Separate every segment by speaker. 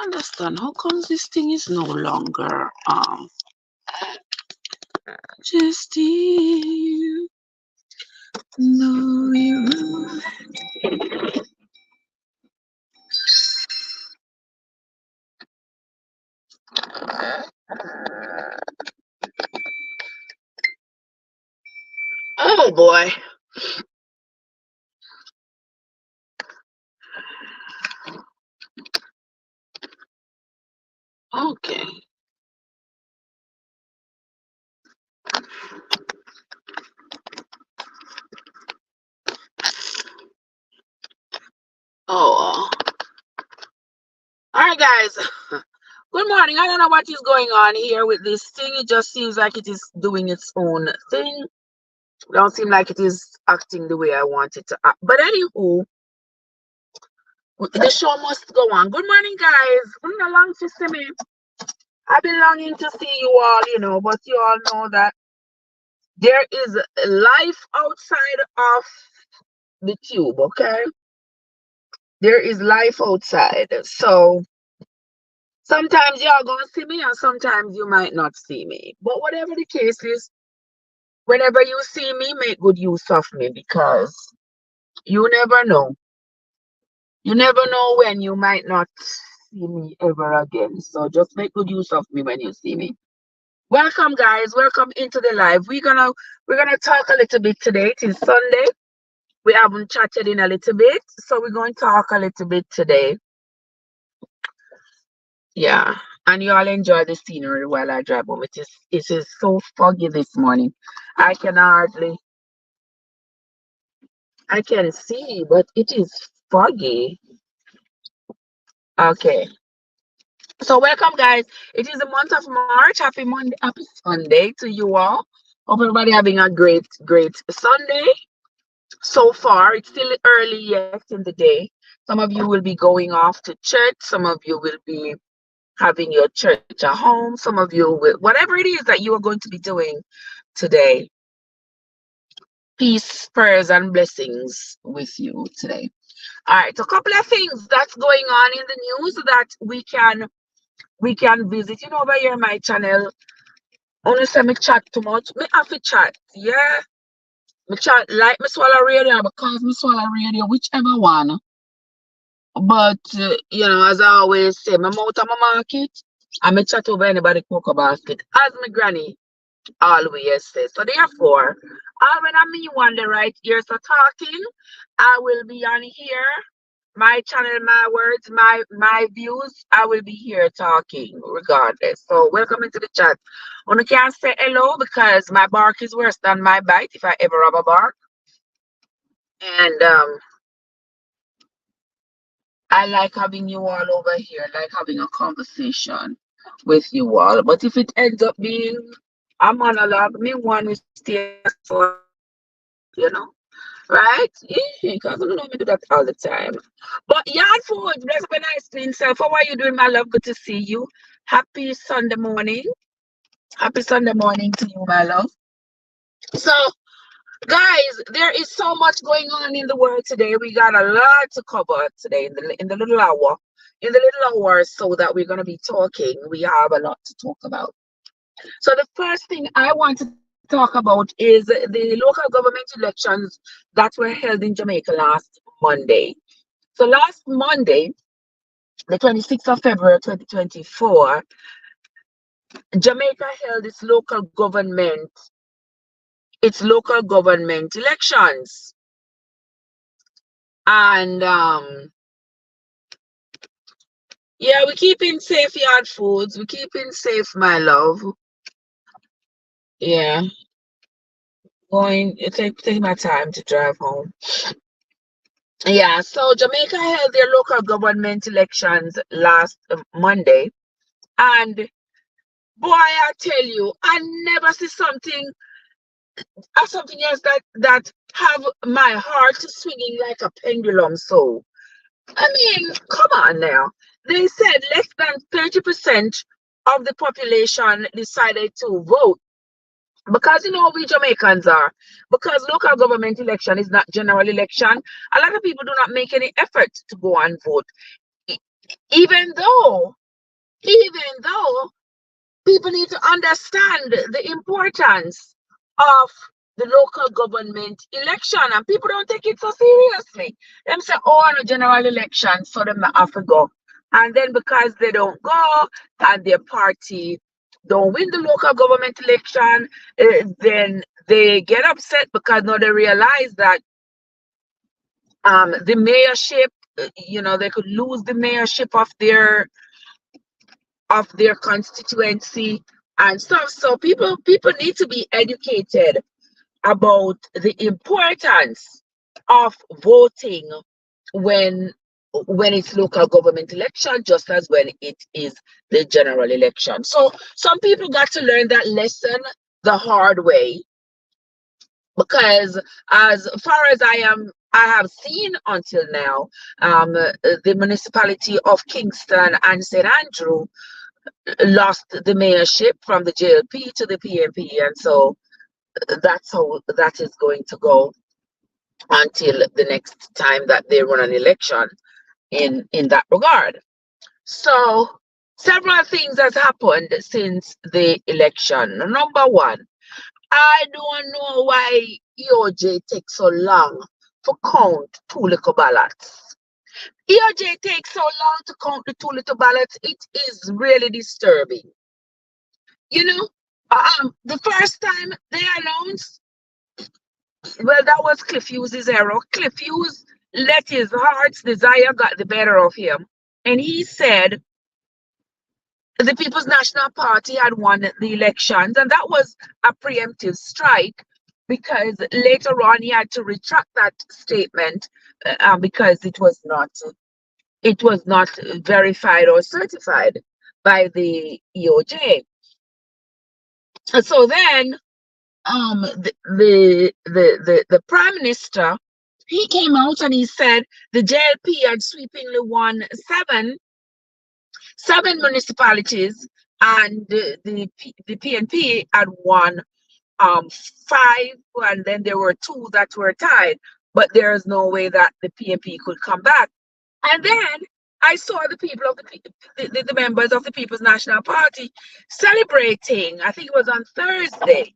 Speaker 1: understand how comes this thing is no longer just you know you. Oh boy. Okay. Oh, all right, guys. Good morning. I don't know what is going on here with this thing. It just seems like it is doing its own thing. Don't seem like it is acting the way I want it to act. But anywho, the show must go on. Good morning, guys. Been a long to see me. I've been longing to see you all, but you all know that there is life outside of the tube, okay? There is life outside. So sometimes y'all gonna see me and sometimes you might not see me. But whatever the case is, whenever you see me, make good use of me because you never know. You never know when you might not see me ever again. So just make good use of me when you see me. Welcome, guys. Welcome into the live. We're gonna talk a little bit today. It is Sunday. We haven't chatted in a little bit, so we're going to talk a little bit today. Yeah, and you all enjoy the scenery while I drive home. It is so foggy this morning. I can see, but it is foggy. Okay. So welcome, guys. It is the month of March. Happy Monday, happy Sunday to you all. Hope everybody having a great Sunday. So far, it's still early yet in the day. Some of you will be going off to church. Some of you will be having your church at home. Some of you will, whatever it is that you are going to be doing today. Peace, prayers, and blessings with you today. All right, a couple of things that's going on in the news that we can visit. Over here my channel. Only say me chat too much. Me have to chat. Yeah. Me chat like me swallow radio because me swallow radio, whichever one. But as I always say, my mouth of my market. I me chat over anybody cocoa basket. As my granny always says. So therefore, when I mean one the right ears are talking, I will be on here. My channel, my words, my views, I will be here talking regardless. So welcome into the chat. I can't say hello because my bark is worse than my bite if I ever have a bark. And I like having you all over here, like having a conversation with you all. But if it ends up being a monologue, me one will stay for, right? Because you know me do that all the time. But yard food, bless up a nice clean self. How are you doing, my love? Good to see you. Happy Sunday morning. Happy Sunday morning to you, my love. So, guys, there is so much going on in the world today. We got a lot to cover today in the little hour. In the little hour so that we're going to be talking, we have a lot to talk about. So the first thing I want to talk about is the local government elections that were held in Jamaica last Monday. So last Monday, the 26th of February 2024, Jamaica held its local government elections. And yeah, we're keeping safe yard foods. We're keeping safe, my love. Yeah. Take my time to drive home. Yeah, so Jamaica held their local government elections last Monday. And boy, I tell you, I never see something else that have my heart swinging like a pendulum. So, I mean, come on now. They said less than 30% of the population decided to vote. Because we Jamaicans are. Because local government election is not general election. A lot of people do not make any effort to go and vote. even though, even though people need to understand the importance of the local government election, and people don't take it so seriously. Them say, oh, no general election, so them not have to go. And then because they don't go and their party don't win the local government election, then they get upset because now they realize that the mayorship, they could lose the mayorship of their constituency and stuff. So people need to be educated about the importance of voting when when it's local government election, just as when it is the general election. So some people got to learn that lesson the hard way, because as far as I have seen until now, the municipality of Kingston and St. Andrew lost the mayorship from the JLP to the PNP, and so that's how that is going to go until the next time that they run an election in that regard. So several things has happened since the election. Number one, I don't know why EOJ takes so long to count two little ballots. EOJ takes so long to count the two little ballots. It is really disturbing. You know, the first time they announced, well, that was Cliff Hughes's error. Cliff Hughes let his heart's desire got the better of him, and he said the People's National Party had won the elections, and that was a preemptive strike, because later on he had to retract that statement, because it was not verified or certified by the EOJ. And so then the prime minister, he came out and he said the JLP had sweepingly won seven municipalities, and the PNP had won five, and then there were two that were tied, but there is no way that the PNP could come back. And then I saw the people of the members of the People's National Party celebrating. I think it was on Thursday.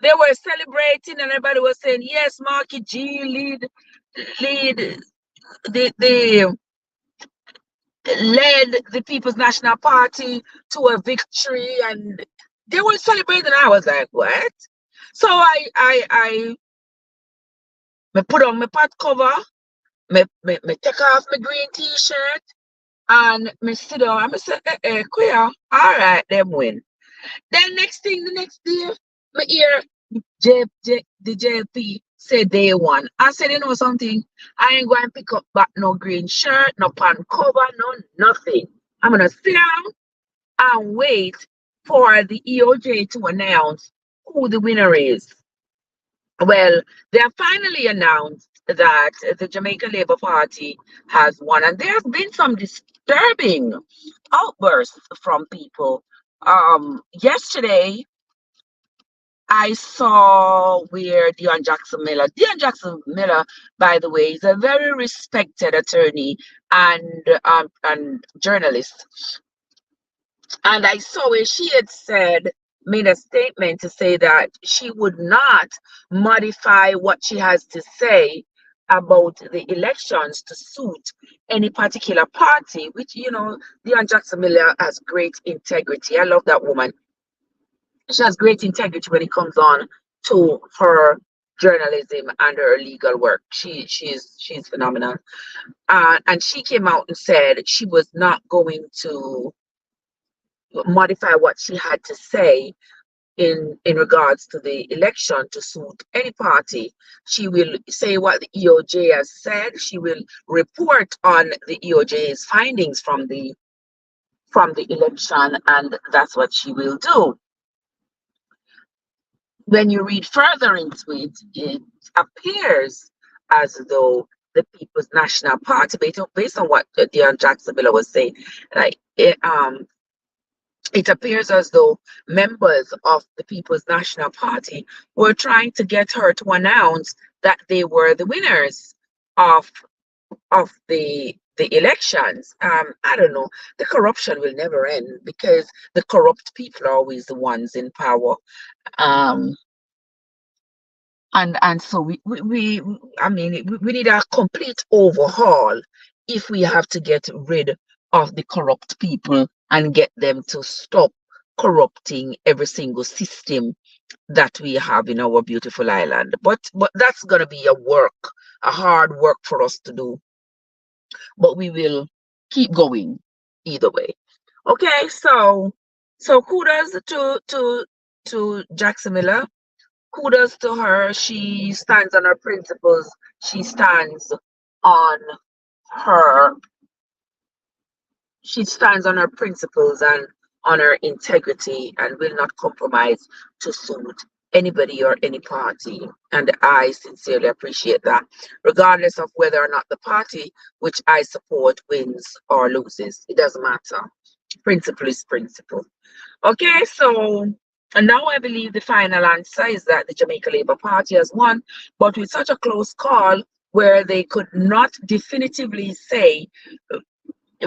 Speaker 1: They were celebrating, and everybody was saying, yes, Marky G lead the led the People's National Party to a victory, and they were celebrating. I was like, what? So I put on my pot cover, me take off my green t-shirt, and me sit down and me say, queer, all right, them win. Then the next day, me hear the JLP say they won. I said, you know something? I ain't going to pick up back no green shirt, no pan cover, no nothing. I'm going to sit down and wait for the EOJ to announce who the winner is. Well, they have finally announced that the Jamaica Labour Party has won, and there's been some disturbing outbursts from people. Yesterday, I saw where Dion Jackson Miller, by the way, is a very respected attorney and journalist. And I saw where she had made a statement to say that she would not modify what she has to say about the elections to suit any particular party, which, Dion Jackson Miller has great integrity. I love that woman. She has great integrity when it comes on to her journalism and her legal work. She's phenomenal. And she came out and said she was not going to modify what she had to say in regards to the election to suit any party. She will say what the EOJ has said. She will report on the EOJ's findings from the election, and that's what she will do. When you read further into it, it appears as though the People's National Party, based on what Dion Jackson Miller was saying, like it appears as though members of the People's National Party were trying to get her to announce that they were the winners of the the elections. I don't know. The corruption will never end because the corrupt people are always the ones in power. Um, and so I mean, we need a complete overhaul if we have to get rid of the corrupt people and get them to stop corrupting every single system that we have in our beautiful island. But that's gonna be a hard work for us to do. But we will keep going either way. Okay, so kudos to Jackson Miller. Kudos to her. She stands on her principles. She stands on her she stands on her principles and on her integrity and will not compromise to suit anybody or any party. And I sincerely appreciate that, regardless of whether or not the party which I support wins or loses. It doesn't matter. Principle is principle. Okay, so and now I believe the final answer is that the Jamaica Labour Party has won, but with such a close call where they could not definitively say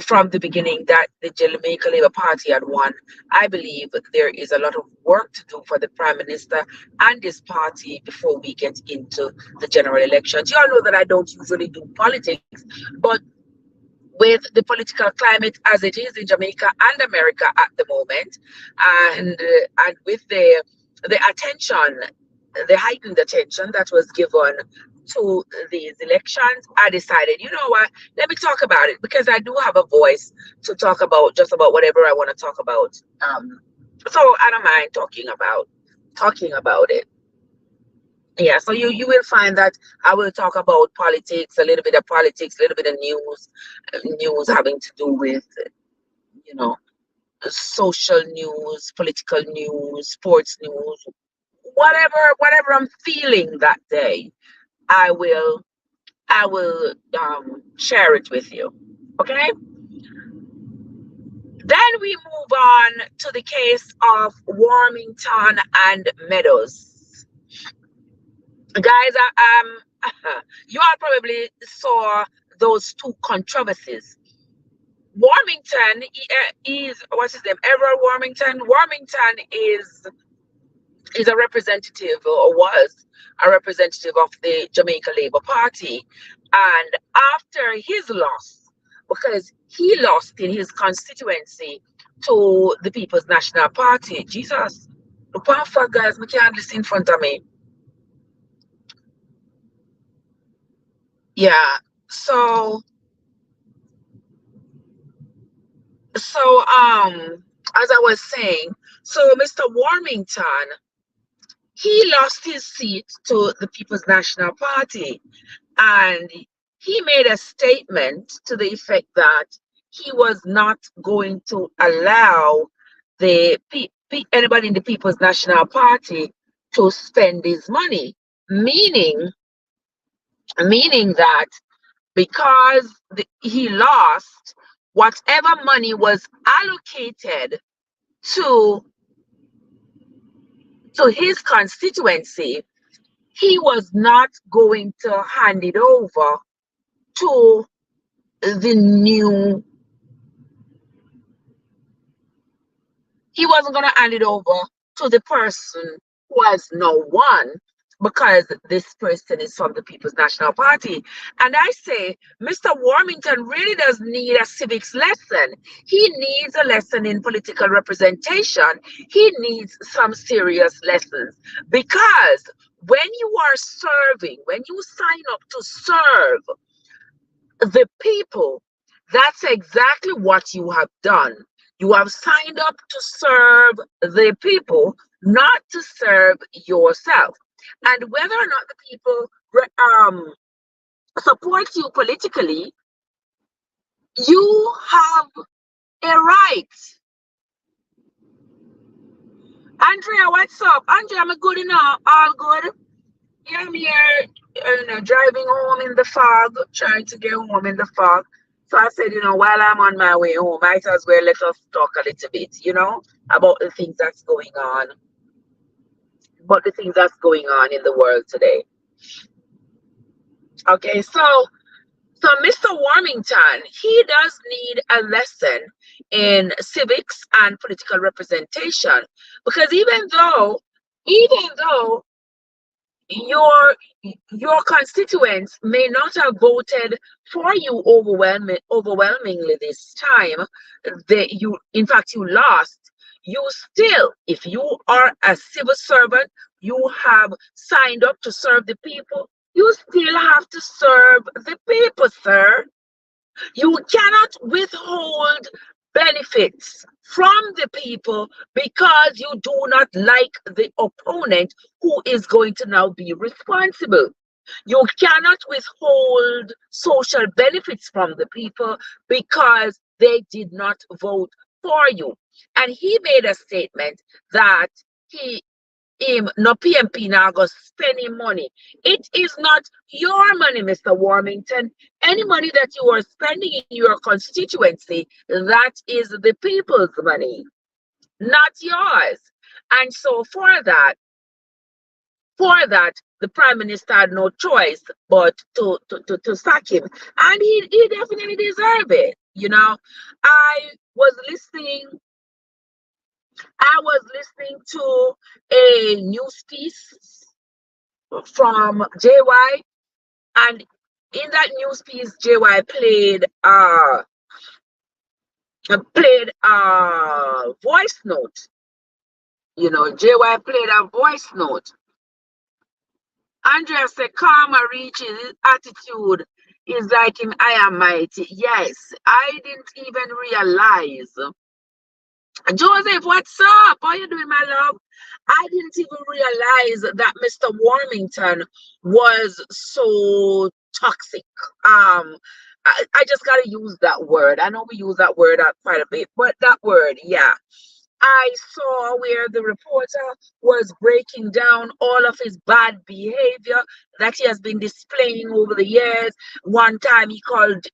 Speaker 1: from the beginning that the Jamaica Labour Party had won. I believe there is a lot of work to do for the Prime Minister and his party before we get into the general elections. You all know that I don't usually do politics, but with the political climate as it is in Jamaica and America at the moment, and with the attention, the heightened attention that was given to these elections, I decided, you know what, let me talk about it because I do have a voice to talk about just about whatever I want to talk about. So I don't mind talking about it. Yeah, so you will find that I will talk about politics, a little bit of politics, a little bit of news having to do with, you know, social news, political news, sports news, whatever I'm feeling that day, I will share it with you. Okay. Then we move on to the case of Warmington and Meadows. Guys, you all probably saw those two controversies. Warmington is, what's his name? Everett Warmington. Warmington is a representative, or was a representative of the Jamaica Labour Party. And after his loss, because he lost in his constituency to the People's National Party, Jesus, look how far, guys, I can't listen in front of me. Yeah, so as I was saying, so Mr. Warmington, he lost his seat to the People's National Party, and he made a statement to the effect that he was not going to allow anybody in the People's National Party to spend his money, meaning that because he lost, whatever money was allocated to his constituency, he was not going to hand it over to the new, he wasn't going to hand it over to the person who has no one, because this person is from the People's National Party. And I say, Mr. Warmington really does need a civics lesson. He needs a lesson in political representation. He needs some serious lessons, because when you are serving, when you sign up to serve the people, that's exactly what you have done. You have signed up to serve the people, not to serve yourself. And whether or not the people support you politically, you have a right. Andrea, what's up? Andrea, I'm good enough. All good. Yeah, I'm here, driving home in the fog, trying to get home in the fog. So I said, while I'm on my way home, might as well let us talk a little bit, about the things that's going on. About the things that's going on in the world today. Okay, so So Mr. Warmington, he does need a lesson in civics and political representation, because even though your constituents may not have voted for you overwhelmingly this time, in fact you lost, you still, if you are a civil servant, you have signed up to serve the people, you still have to serve the people, sir. You cannot withhold benefits from the people because you do not like the opponent who is going to now be responsible. You cannot withhold social benefits from the people because they did not vote for you. And he made a statement that him no PMP now go spend him money. It is not your money, Mr. Warmington. Any money that you are spending in your constituency, that is the people's money, not yours. And so for that, the Prime Minister had no choice but to sack him. And he definitely deserved it. I was listening to a news piece from JY, and in that news piece, JY played a voice note. JY played a voice note. Andrea said, karma reaches, his attitude is like him, I am mighty. Yes, I didn't even realize. Joseph, what's up? How you doing, my love? I didn't even realize that Mr. Warmington was so toxic. I just gotta use that word. I know we use that word quite a bit, but that word, yeah. I saw where the reporter was breaking down all of his bad behavior that he has been displaying over the years. One time he called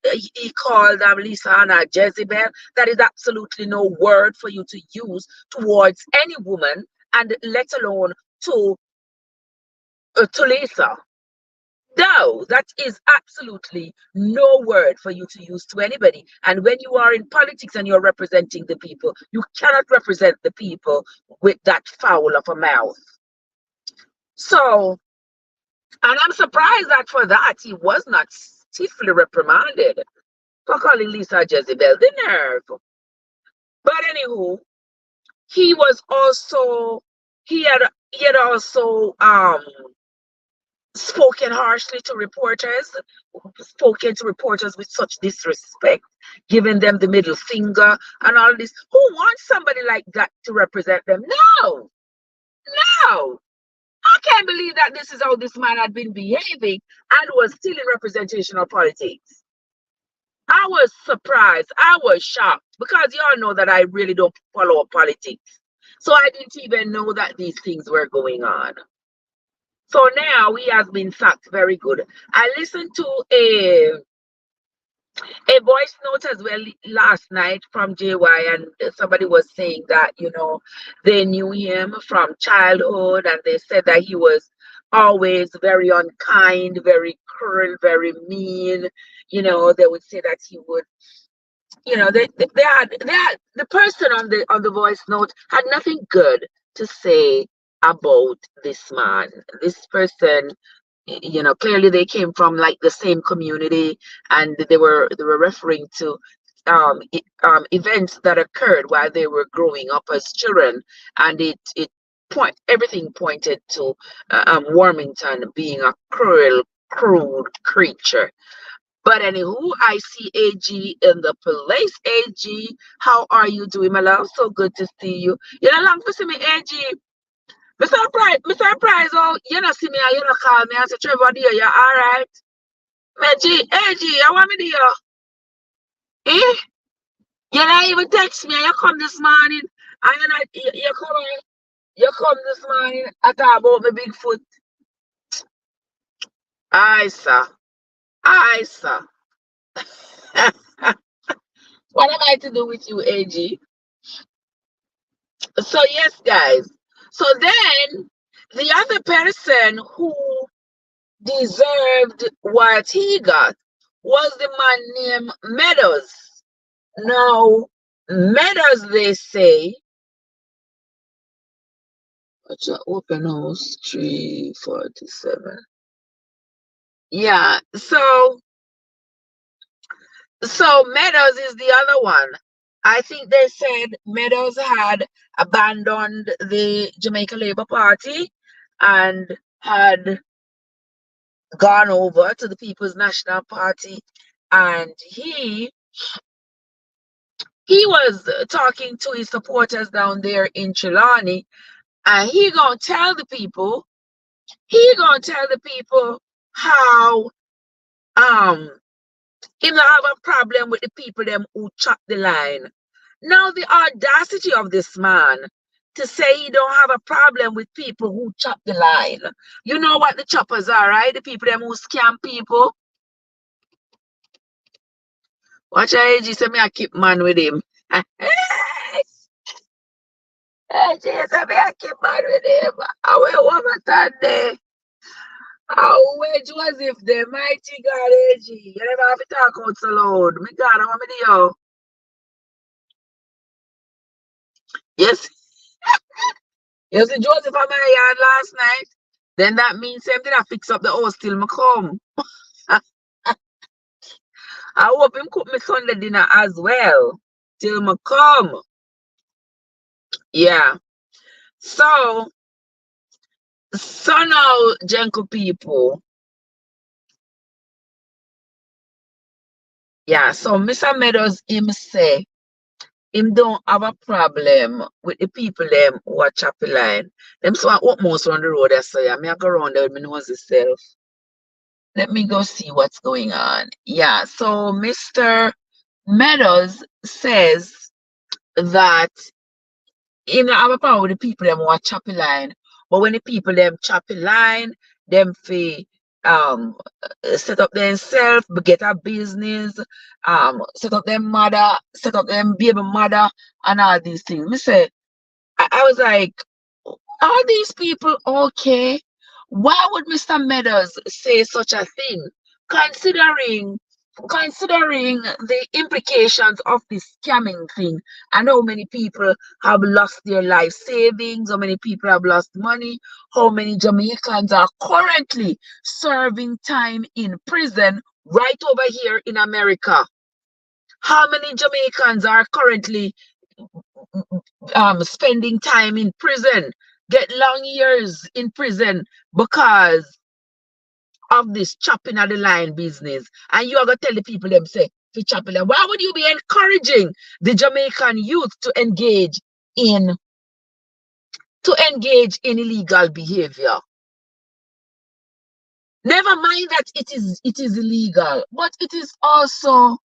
Speaker 1: Lisa Anna Jezebel. That is absolutely no word for you to use towards any woman, and let alone to Lisa. No, that is absolutely no word for you to use to anybody. And when you are in politics and you're representing the people, you cannot represent the people with that foul of a mouth. So, and I'm surprised that for that he was not stiffly reprimanded for calling Lisa Jezebel. The nerve. But anywho, he had also spoken harshly to reporters, spoken to reporters with such disrespect, giving them the middle finger and all this. Who wants somebody like that to represent them? No. I can't believe that this is how this man had been behaving and was still in representational politics. I was surprised. I was shocked, because y'all know that I really don't follow politics. So I didn't even know that these things were going on. So now he has been sacked. Very good. I listened to a voice note as well last night from JY, and somebody was saying that, they knew him from childhood, and they said that he was always very unkind, very cruel, very mean. They would say that he would, they had the person on the voice note had nothing good to say about this man. This person, clearly they came from like the same community, and they were referring to events that occurred while they were growing up as children, and everything pointed to Warmington being a crude creature. But anywho, I see AG in the place. AG, how are you doing, my love? So good to see you. You're long to see me, AG. Me surprised, oh, you not see me, you not call me and say, Trevor, dear, you all right? AG, I want me there. Eh? You not even text me, you come this morning, and you come this morning, I talk about my big foot. Aye, sir. What am I to do with you, AG? So yes, guys. So then the other person who deserved what he got was the man named Meadows. Now, Meadows, they say, what's your open house? 347. Yeah, so Meadows is the other one. I think they said Meadows had abandoned the Jamaica Labour Party and had gone over to the People's National Party, and he was talking to his supporters down there in Trelawney, and he gonna tell the people how he don't have a problem with the people them who chop the line. Now the audacity of this man to say he don't have a problem with people who chop the line. You know what the choppers are, right? The people them who scam people. Watch AG say me I keep man with him. AG say me I keep man with him. I will woman Sunday. Oh, where Joseph the mighty God AG. You never have to talk out so loud. Me God, I want me to yo. Yes. You see Joseph at my yard last night. Then that means same thing I fix up the house till me come. I hope him cook me Sunday dinner as well. Till me come. Yeah. So now, Jenko people. Yeah, so Mr. Meadows him say him don't have a problem with the people them who are choppy line. Them so I most on the road there, so yeah, me I go around there with me nose itself. Let me go see what's going on. Yeah, so Mr. Meadows says that him not have a problem with the people them who are choppy line, but when the people them choppy line, them fee set up themselves, get a business, set up them mother, set up them baby mother, and all these things. Me say, I was like, are these people okay? Why would Mr. Meadows say such a thing? Considering the implications of this scamming thing and how many people have lost their life savings, how many people have lost money, how many Jamaicans are currently serving time in prison right over here in America. How many Jamaicans are currently spending time in prison, get long years in prison because of this chopping of the line business? And you are going to tell the people them say, for chopping line. Why would you be encouraging the Jamaican youth to engage in illegal behavior? Never mind that it is illegal, but it is also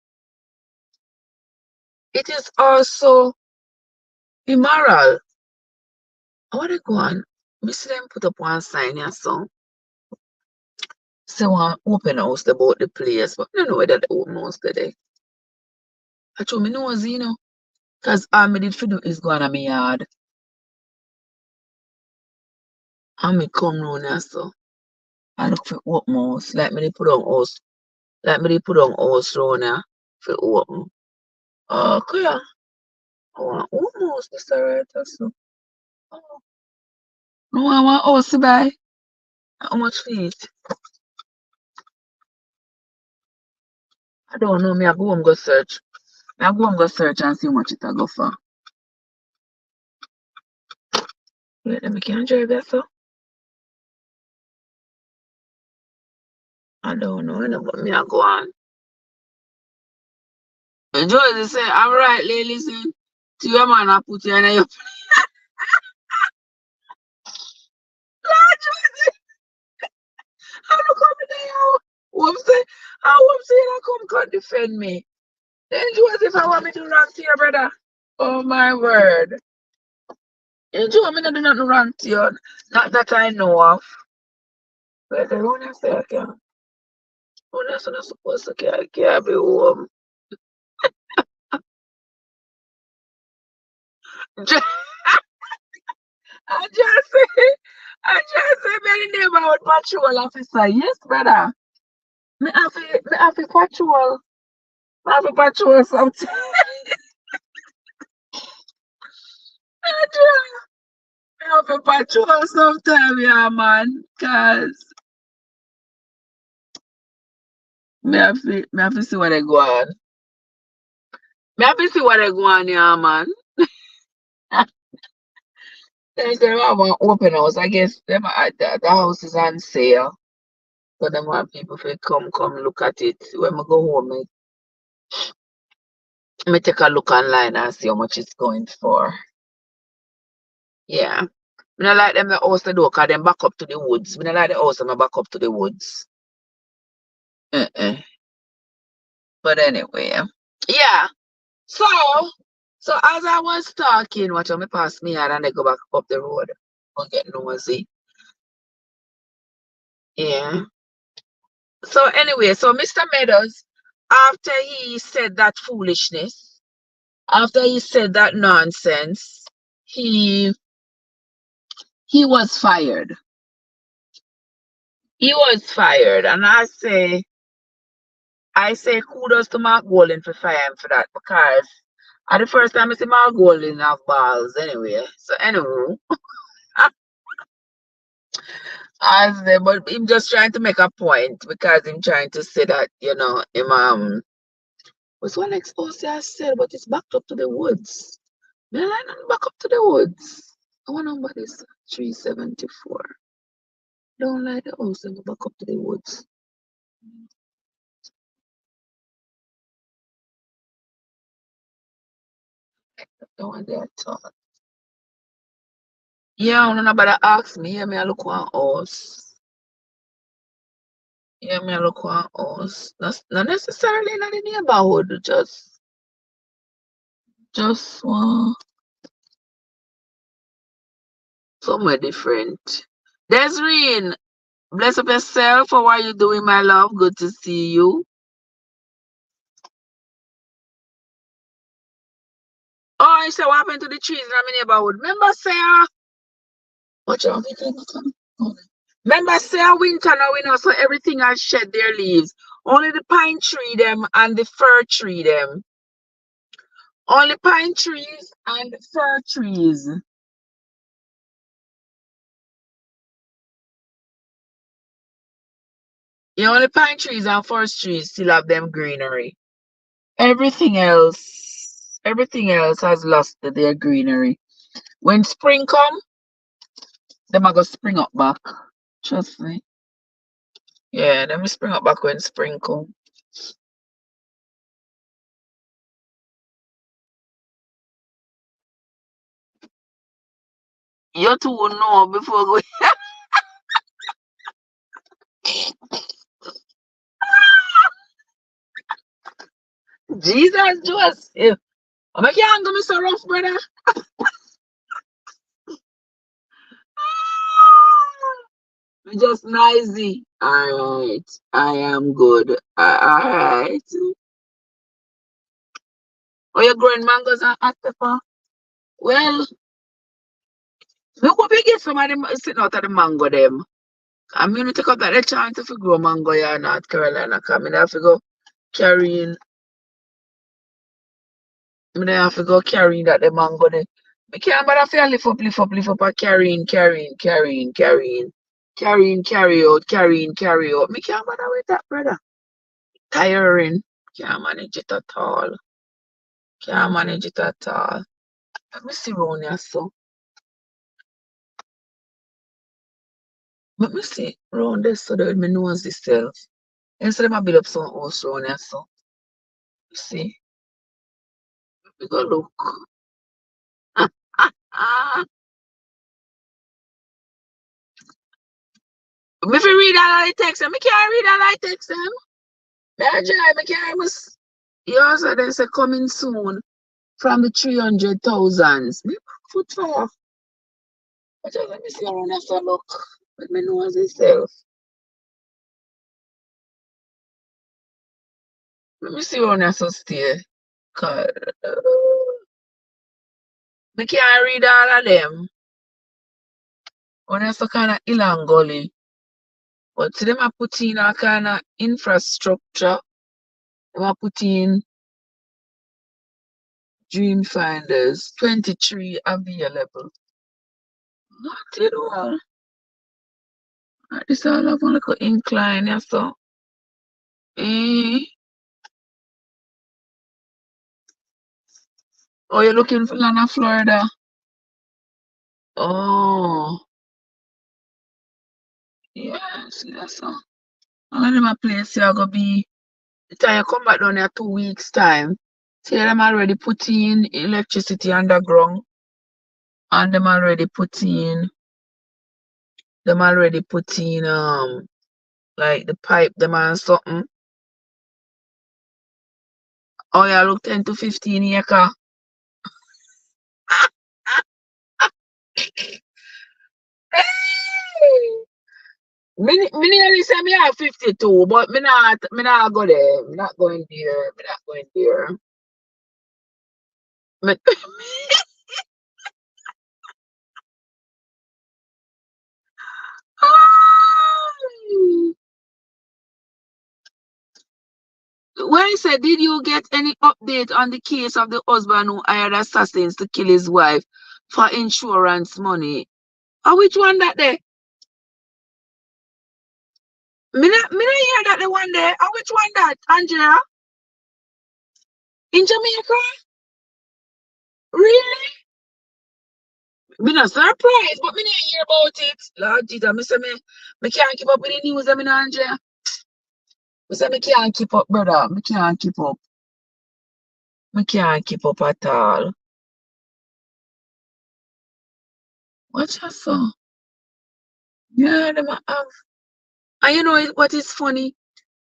Speaker 1: immoral. I want to go on. Miss them put up one sign here, so. So one open house about the place, but I don't know whether the open house today. I told me no, you know, because all me did for do is go on my yard. And me come round here, so I look for open house. Like me they put on house. Like me they put on house round here for open. Oh, yeah. I want open house, Mr. Right, so. Oh. No, I want house to buy. How much for it? I don't know. Me I go home go search. I go home go search and see how much it I go for. Wait, let me can drive that so. I don't know, but me I go on. Josie say, I'm rightly listening to your man I put you in your Lord Josie, I'm not coming there. I won't say I come defend me. Then Josie, if I want me to run to your brother. Oh my word. And Joe, me not do nothing wrong to you. Not that I know of. But the one I say I can. Oh, that's not supposed to can't be home. I just say, many neighborhood patrol officer. Yes, brother. Me have to patrol. Me have to patrol something. Me have to patrol sometime, yeah, man. Cause me have to see what they go on. Me have to see what they go on, yeah, man. They say they have an open house. I guess the house is on sale. So them want people to come look at it. When I go home, me take a look online and see how much it's going for. Yeah. Me not like them the house they do, cause them back up to the woods. Me not like the house them back up to the woods. Uh-uh. But anyway. Yeah. So as I was talking, watch out me pass me and they go back up the road. I'll get nosy. Yeah. So anyway, so Mr. Meadows, after he said that foolishness, after he said that nonsense, he was fired. He was fired. And I say kudos to Mark Golden for firing him for that because at the first time I see Mark Golden have balls anyway. So anyway, but him just trying to make a point because him trying to say that, him was one exposed I said, but it's backed up to the woods. Man, I not back up to the woods. I want number this 374. Don't like the house and go back up to the woods. Don't want that thought. Yeah, nobody ask me. Yeah, me I look one house. Yeah, me I look one house. Not necessarily in the neighborhood, just one somewhere different. Desireen, bless up yourself. How are you doing, my love? Good to see you. Oh, I said what happened to the trees in my neighborhood? Remember, Sarah? Watch out, remember, Sarah winter now we know, so everything has shed their leaves. Only the pine tree them and the fir tree them. Only pine trees and fir trees. The only pine trees and forest trees still have them greenery. Everything else has lost their greenery. When spring come, them are gonna spring up back. Trust me. Yeah, them will spring up back when spring come. You two will know before going. Jesus Joseph. Oh, my can't do me so rough, brother. Me just noisy. Alright. I am good. Alright. Oh, you're growing mangoes and hot pepper? Well, we could be get some of them sitting out of the mango them. I'm gonna take up that chance if we grow mango here in North Carolina. Come in, I have to go carrying. I have to go carrying that the mango there. Me can't bother feel lift up, and carry out. Me can't bother with that, brother. Tiring. Can't manage it at all. Can't manage it at all. Let me see round here, so. Let me see round this so that me knows this self. Instead of I build up some house round here, so. You see. We go look. Ah, me fi read all the text, me can't read all the text them. Me can't miss. You also then say coming soon from the 300,000s. Me foot fire. But just let me see around after look. Let me know as itself. Let me see around after stay. Cause me can't read all of them. When I so kind of ill and gully. But see them a put in a kind of infrastructure. Them a put in dream finders, 23 available. Not it all. This all have one little incline, yeah, so. Eh. Oh, you're looking for land in Florida? Oh. Yeah, see that's so. All of them a place here gonna be the time you come back down there 2 weeks time. See them already put in electricity underground and them already put in like the pipe them and something. Oh yeah, look 10 to 15 acre. Me nearly say me have 52, but me not go there. Me not going there. Me not going there. Me, when he said, did you get any update on the case of the husband who hired assassins to kill his wife for insurance money? Or which one that there? Me not hear that the one there. Or which one that, Andrea? In Jamaica? Really? Me not surprised, but me not hear about it. Lord Jesus, me can't keep up with the news, I mean, Andrea. Me say me can't keep up, brother. Me can't keep up. Me can't keep up at all. What you saw? Yeah, them a have. And you know what is funny?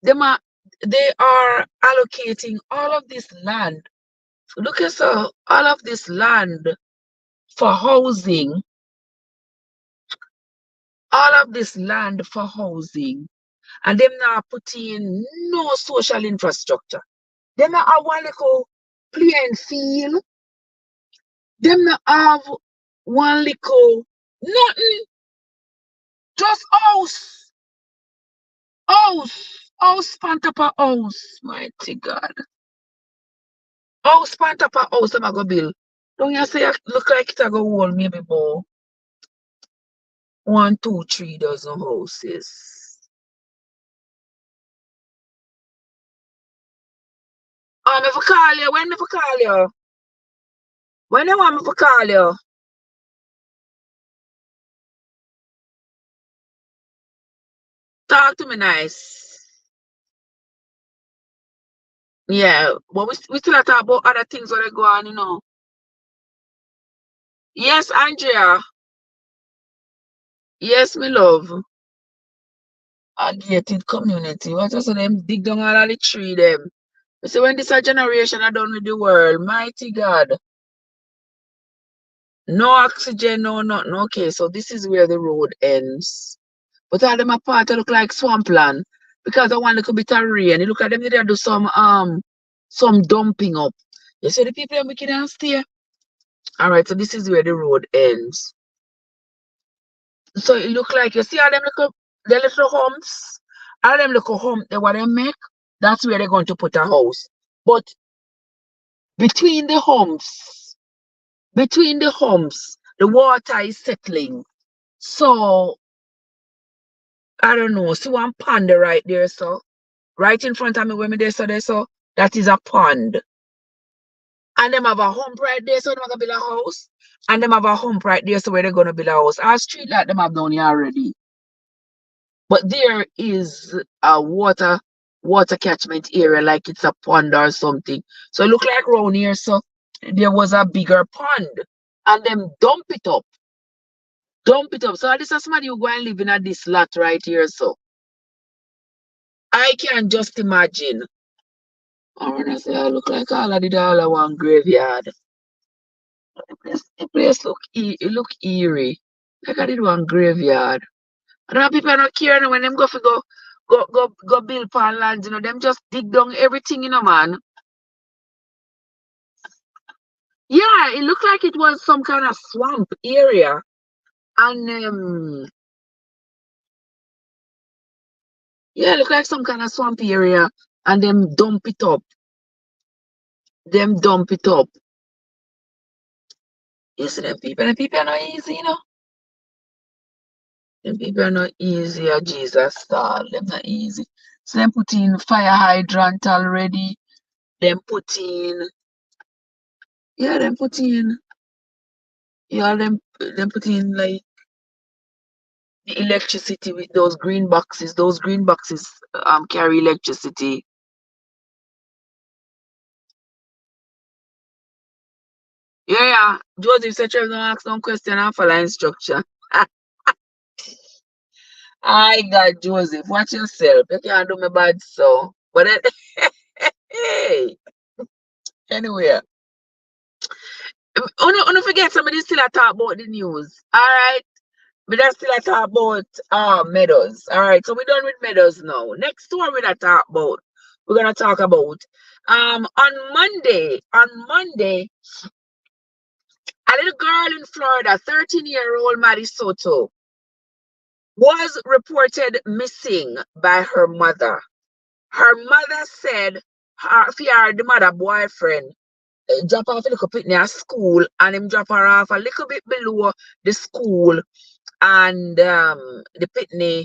Speaker 1: They are allocating all of this land. Look at so all of this land for housing. All of this land for housing. And them now putting no social infrastructure. Them not have one little playing field. Them not have one little nothing. Just house. House pan top of house. Mighty God. House pan top of house them a go build. Don't you say look like it a go hold maybe about 1, 2, 3 dozen houses. Oh, me for call you. When me for call you? When you want me for call you? Talk to me nice. Yeah, but we still talk about other things that go on, you know. Yes, Andrea. Yes, me love. A gated community. What else them dig down all of the tree them? You see when this a generation are done with the world, mighty God. No oxygen, no nothing. Okay, so this is where the road ends. But all them apart look like swampland. Because I want a little bit of rain. You look at them they do some dumping up. You see the people are making and stay. Alright, so this is where the road ends. So it look like you see all them little homes. All them little homes they what they make, that's where they're going to put a house. But between the homes, the water is settling. So I don't know. See one pond right there, so right in front of me when me there, so that is a pond. And them have a hump right there, so they're gonna build a house. And them have a hump right there, so where they're gonna build a house. Our street like them have down here already. But there is a water catchment area, like it's a pond or something. So it look like around here, so there was a bigger pond. And them dump it up. Dump it up. So this is somebody who go and live in a this lot right here. So I can just imagine. I wanna say I look like all of the dollar one graveyard. The place look eerie. Like I did one graveyard. I don't know people not care when them go for go build pan lands, you know, them just dig down everything, you know, man. Yeah, it looked like it was some kind of swamp area. And Yeah, look like some kind of swampy area, and them dump it up. Them dump it up. You see them people are not easy, you know. Them people are not easy, Jesus style. Them not easy. So them put in fire hydrant already. Them put in, yeah, them put in, yeah, them put in like the electricity with those green boxes. Those green boxes carry electricity. Yeah, yeah. Joseph said Trev don't ask no question and follow instruction. I got Joseph. Watch yourself. You can't do me bad so. But then, hey, anyway. Don't forget somebody still a talk about the news. Alright. But that's still a talk about Meadows. Alright, so we're done with Meadows now. Next story we're gonna talk about. We're gonna talk about on Monday, a little girl in Florida, 13-year-old Maddie Soto, was reported missing by her mother. Her mother said the mother boyfriend drop off a little bit near school, and him drop her off a little bit below the school, and the pitney,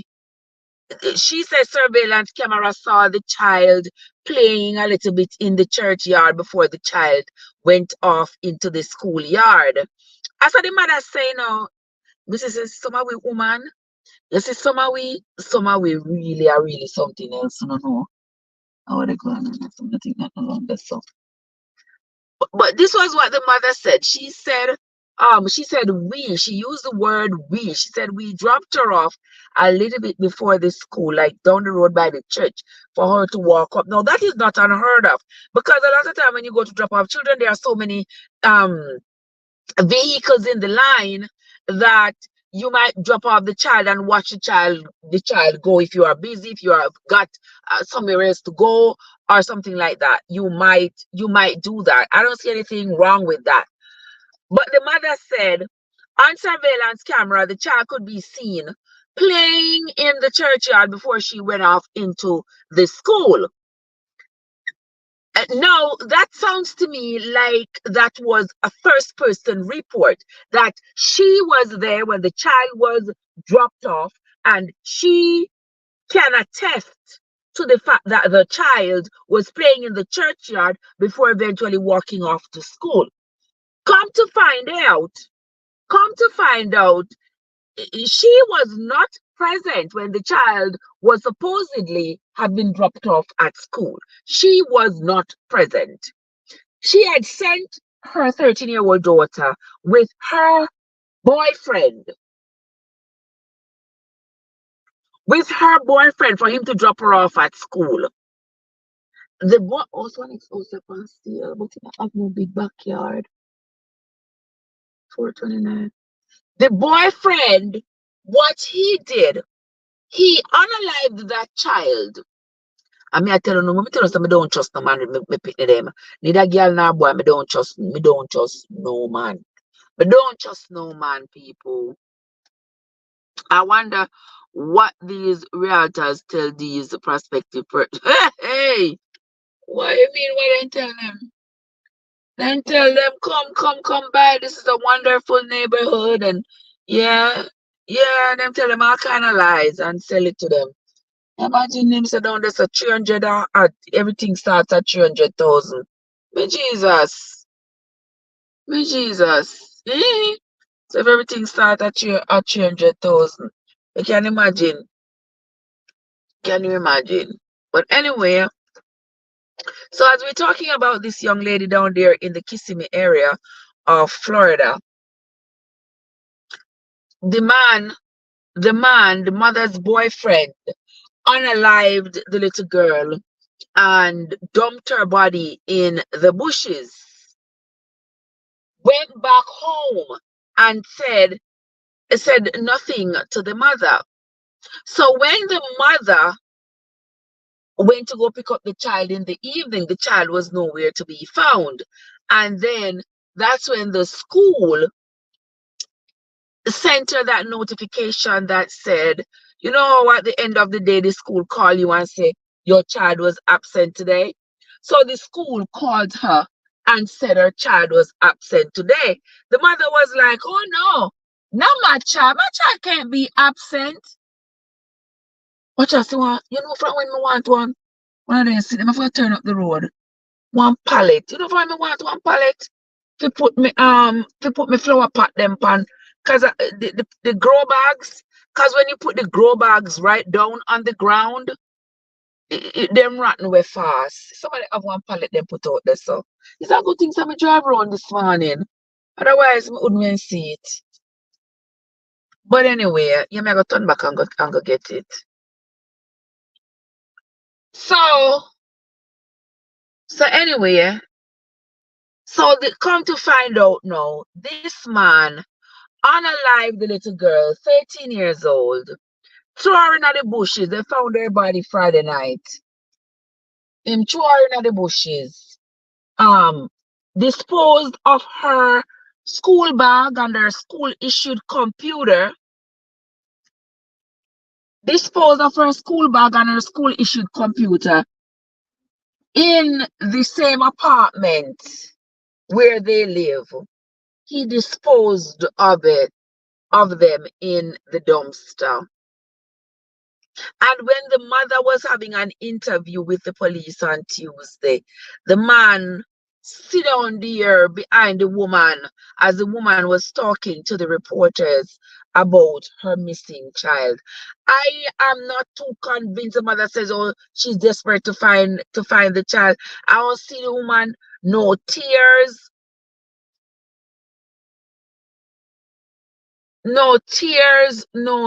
Speaker 1: she said surveillance camera saw the child playing a little bit in the churchyard before the child went off into the schoolyard. As the mother say now, this is some of we woman. This is some of we really are really something else. No, no. I would have gone on something not no longer so. But this was what the mother said. She used the word we. She said we dropped her off a little bit before the school, like down the road by the church, for her to walk up. Now that is not unheard of, because a lot of time when you go to drop off children, there are so many vehicles in the line that you might drop off the child and watch the child go. If you are busy, if you have got somewhere else to go or something like that, you might do that. I don't see anything wrong with that. But the mother said on surveillance camera the child could be seen playing in the churchyard before she went off into the school. No, that sounds to me like that was a first person report, that she was there when the child was dropped off, and she can attest to the fact that the child was playing in the churchyard before eventually walking off to school. Come to find out, come to find out, she was not present when the child was supposedly had been dropped off at school. She was not present. She had sent her 13-year-old daughter with her boyfriend, for him to drop her off at school. The boy also next also upon steel, but he have no big backyard. 429. The boyfriend, what he did, he unalived that child. I mean, I tell you, no, me tell you, me don't trust no man. Me pick them. Neither girl nor boy. Me don't trust. Me don't trust no man. Me don't trust no man, people. I wonder what these realtors tell these prospective hey, what do you mean? What they tell them? Then tell them, come by. This is a wonderful neighborhood, and yeah, yeah. Them tell them all kind of lies and sell it to them. Imagine him sit down there's a 300 everything starts at 300,000. Me Jesus. Me Jesus. Eh? So if everything starts at 300,000, you can imagine. Can you imagine? But anyway, so as we're talking about this young lady down there in the Kissimmee area of Florida, the mother's boyfriend unalived the little girl and dumped her body in the bushes, went back home and said nothing to the mother. So when the mother went to go pick up the child in the evening, the child was nowhere to be found. And then that's when the school sent her that notification that said You know, at the end of the day, the school call you and say your child was absent today. So the school called her and said her child was absent today. The mother was like, oh no, not my child can't be absent. Watch out, you know, from when me want one of them see them, I have to turn up the road. One pallet. You know why me want one pallet? To put me flower pot them pan. Cause the grow bags. Cause when you put the grow bags right down on the ground, them rotten away fast. Somebody have one pallet them put out there. So it's a good thing somebody drive around this morning. Otherwise, I wouldn't even see it. But anyway, you may go turn back and go get it. So anyway, so they come to find out now, this man unalived the little girl, 13 years old, threw her in the bushes. They found her body Friday night. Him threw her in the bushes. Disposed of her school bag and her school issued computer. Disposed of her school bag and her school issued computer in the same apartment where they live. He disposed of them in the dumpster. And when the mother was having an interview with the police on Tuesday, the man sit down there behind the woman as the woman was talking to the reporters about her missing child. I am not too convinced. The mother says, oh, she's desperate to find the child. I don't see the woman, no tears, no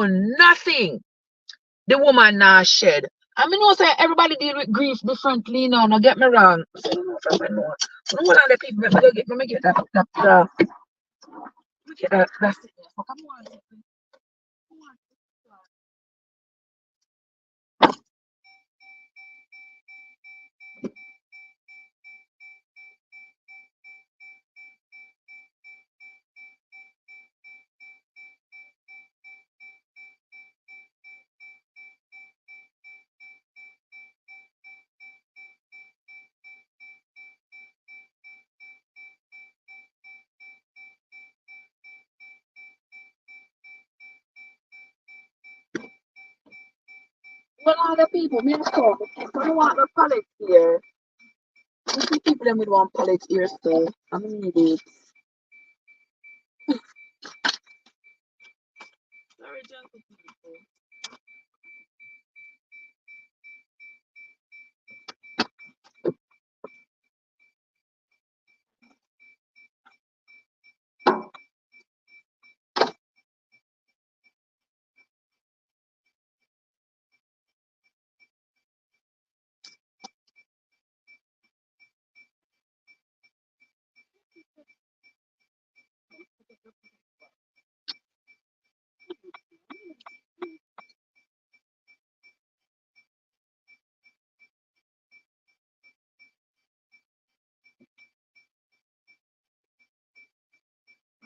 Speaker 1: nothing. The woman now shed. I mean, also everybody deal with grief differently now. Don't get me wrong. So, I don't know if I know. So, one of the people, let me get that, that's it. Come on. One of the people, me and so, I don't want the pallet here. I see people them with one pallet here still. I mean, it. Sorry, gentle people.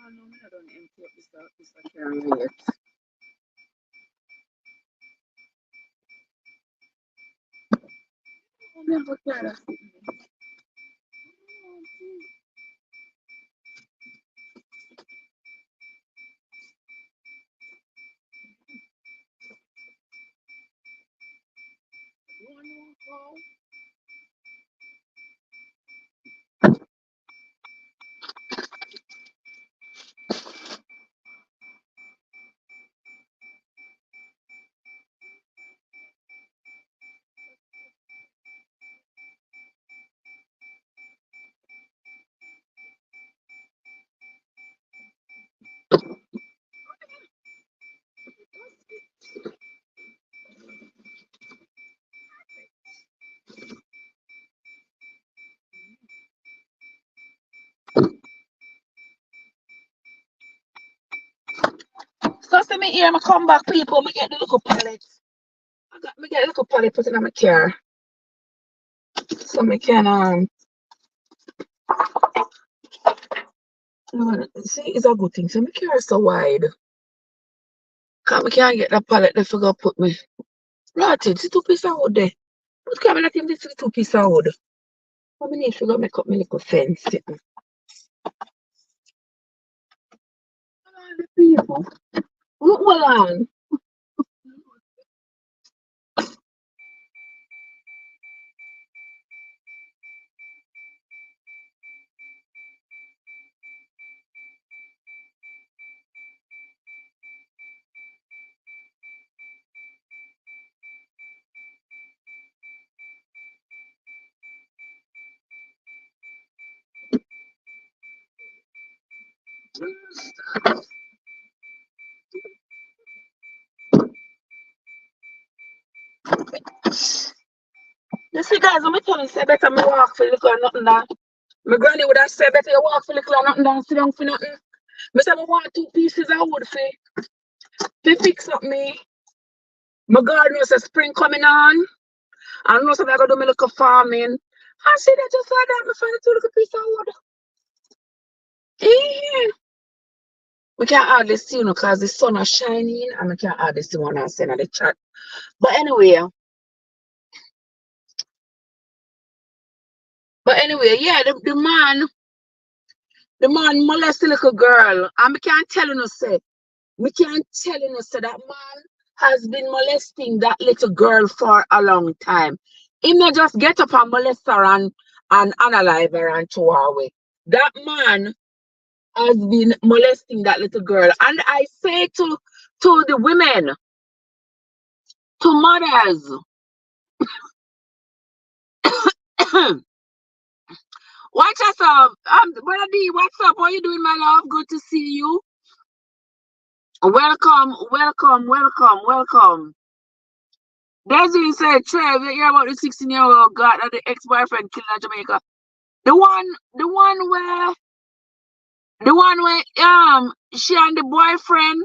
Speaker 1: Oh no, I don't empty up this carry yet. Oh, me have a carry. So see me here, I come back, people. Me get the little pallet. Me get the little pallet put it in my car. So me can see it's a good thing. So my car is so wide. Cause I can't get that pallet they forgot put me. Right, it's 2 piece of wood there. But can I let him this 2 piece of wood? I need to go make up my little fence. The people. Hold on. You see, guys, I'm telling you, say better me walk for little and nothing down. My granny would have said better you walk for little and nothing down, sit down for nothing. Me say I want 2 pieces of wood for fix up me. My garden was a spring coming on. I know something I gotta do my little farming. I see that just like that, me find a 2 little piece of wood. Yeah. We can't hardly see you know, because the sun is shining and we can't hardly see one and send in the chat. But anyway, yeah, the man molest the little girl. And we can't tell you say, that man has been molesting that little girl for a long time. He may just get up and molest her and unalive her and throw her away. That man has been molesting that little girl. And I say to the women, to mothers, watch yourself. Brother D, what's up? What are you doing, my love? Good to see you. Welcome, welcome, welcome, welcome. Desiree said, Trev, you hear about the 16-year-old girl that the ex-boyfriend killed in Jamaica? The one where she and the boyfriend,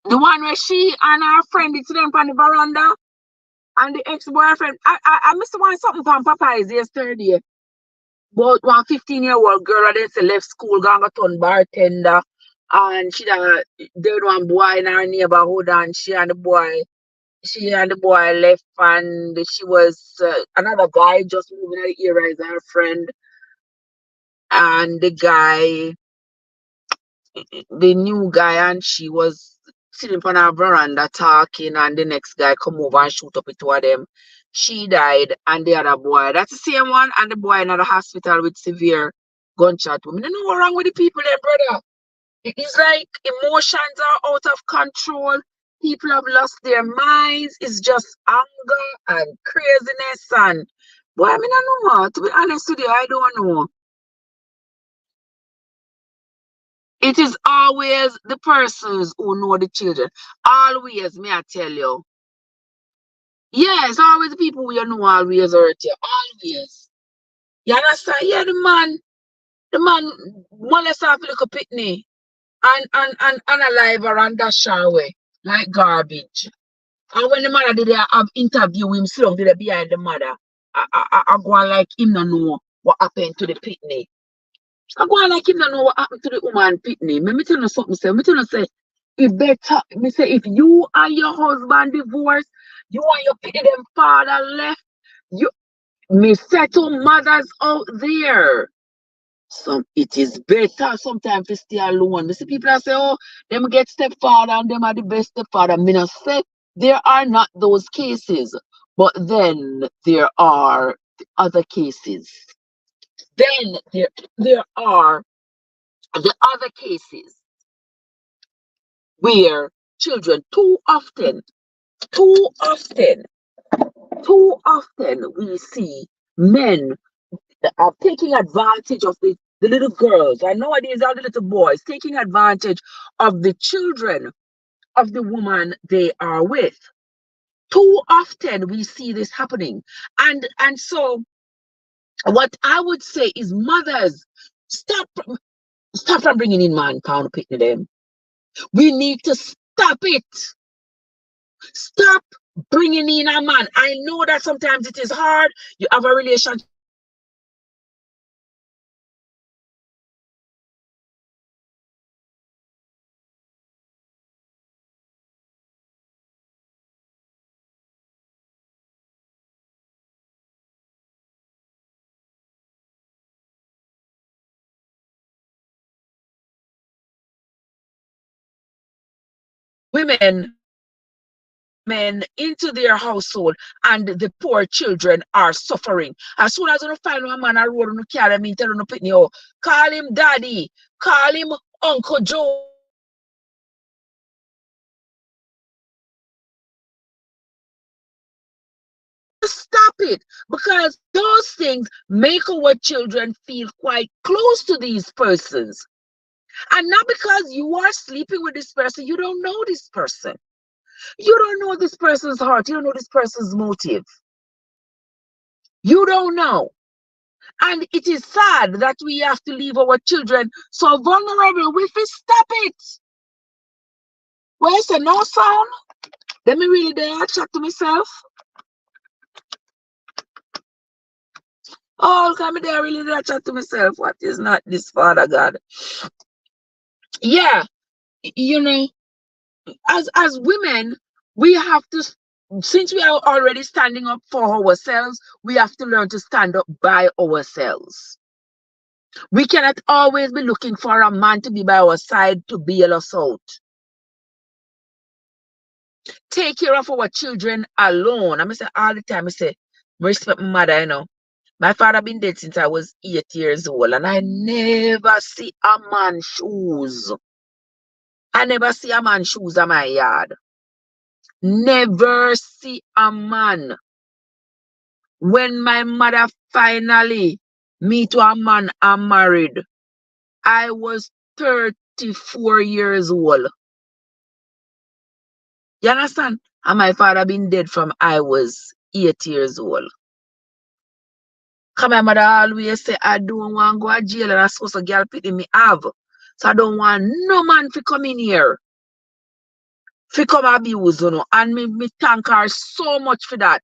Speaker 1: the one where she and her friend did to them on the veranda, and the ex-boyfriend. I missed one something from Popeyes yesterday. But one 15-year-old girl that say left school, gone got on bartender, and she did one boy in her neighborhood, and she and the boy left, and she was another guy just moving out the area as her friend, and the new guy, and she was sitting on her veranda talking, and the next guy come over and shoot up with two of them. She died, and the other boy, that's the same one, and the boy in the hospital with severe gunshot wound. I don't know what's wrong with the people there, brother. It's like emotions are out of control. People have lost their minds. It's just anger and craziness, and boy, I mean, I don't know. To be honest with you, I don't know. It is always the persons who know the children. Always, may I tell you. Yeah, it's always the people who you know always hurt you. Always. You understand? Yeah, the man molest off a little pitney and alive and dash her away like garbage. And when the mother did have interview him, sit down did behind the mother. I go on like him no know what happened to the pitney. I go on like him no know what happened to the woman pitney. Me tell you something, say. Me tell you say, it better, me say, if you and your husband divorced, you and your pitney them father left, you me settle mothers out there. So it is better sometimes to stay alone. Me see people that say, oh, them get stepfather and them are the best stepfather. Me not say there are not those cases, but then there are the other cases. Then there are the other cases where children too often we see men are taking advantage of the little girls. And nowadays are the little boys taking advantage of the children of the woman they are with. Too often we see this happening. And so what I would say is, mothers, stop from bringing in man pound picking them. We need to stop it. Stop bringing in a man. I know that sometimes it is hard. You have a relationship men into their household, and the poor children are suffering. As soon as you find a man a road and carry him in, tell him pitney, oh, call him daddy, call him Uncle Joe. Stop it, because those things make our children feel quite close to these persons. And not because you are sleeping with this person, you don't know this person. You don't know this person's heart. You don't know this person's motive. You don't know. And it is sad that we have to leave our children so vulnerable. We have stop it. Where's the no sound? Let me really there chat to myself. Oh, come there really there chat to myself. What is not this, Father God? Yeah, you know, as women, we have to, since we are already standing up for ourselves, we have to learn to stand up by ourselves. We cannot always be looking for a man to be by our side to bail us out. Take care of our children alone. I say all the time, I say, respect my mother, you know. My father been dead since I was 8 years old, and I never see a man's shoes. I never see a man's shoes in my yard. Never see a man. When my mother finally meet a man and married, I was 34 years old. You understand? And my father been dead from I was 8 years old. Cause my mother always say, I don't want to go to jail and I suppose a girl pity me have. So I don't want no man to come in here. To come abuse, you know. And me thank her so much for that.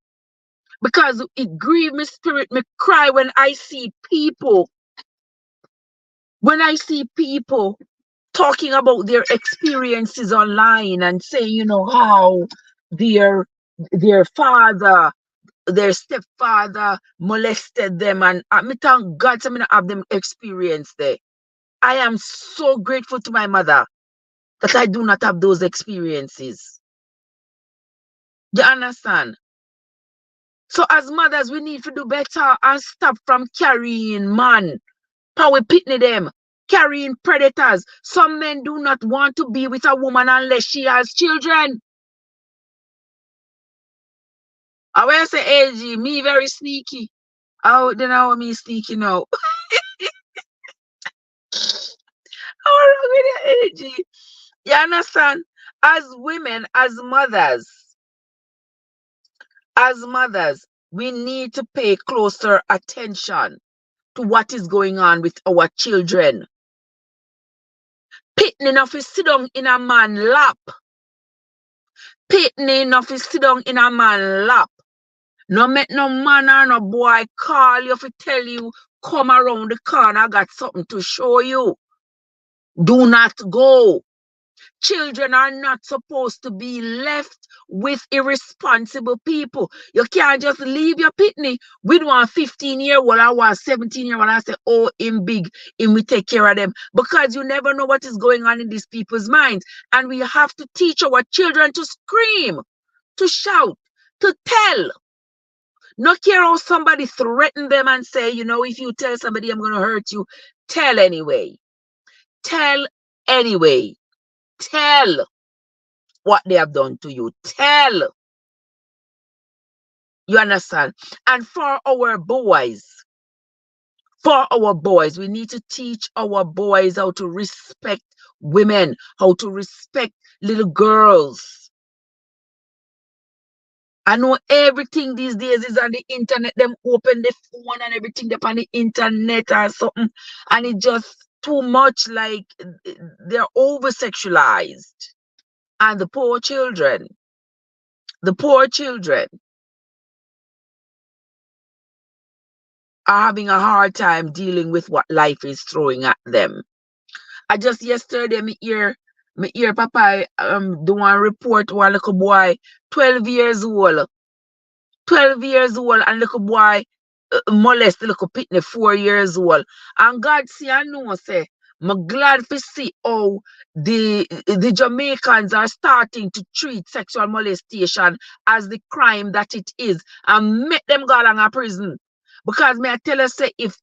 Speaker 1: Because it grieves my spirit. Me cry when I see people. When I see people talking about their experiences online and saying, you know, how their father, their stepfather molested them, and me thank God I mean, have them experience there. I am so grateful to my mother that I do not have those experiences. You understand? So as mothers, we need to do better and stop from carrying man. How we pitney them, carrying predators. Some men do not want to be with a woman unless she has children. I will say, AG, me very sneaky. Oh, then how me sneaky now? How wrong with the AG? You understand? As women, as mothers, we need to pay closer attention to what is going on with our children. Pitney enough is sit down in a man's lap. Pitney enough is sit down in a man's lap. No make no man or no boy call you to tell you, come around the corner, I got something to show you. Do not go. Children are not supposed to be left with irresponsible people. You can't just leave your pitney with one 15-year-old or one 17-year-old and say, oh, him big, him we take care of them. Because you never know what is going on in these people's minds. And we have to teach our children to scream, to shout, to tell. Not care how somebody threaten them and say, you know, if you tell somebody I'm going to hurt you, tell anyway. Tell anyway. Tell what they have done to you. Tell. You understand? And for our boys, we need to teach our boys how to respect women, how to respect little girls. I know everything these days is on the internet. Them open the phone and everything up on the internet or something. And it just too much, like they're over-sexualized. And the poor children are having a hard time dealing with what life is throwing at them. I just yesterday, me hear Papa do one report one little boy, 12 years old. 12 years old and little boy molest the little pitney 4 years old. And God see and know say, I'm glad to see how the Jamaicans are starting to treat sexual molestation as the crime that it is and make them go along a prison. Because may I tell you, say, if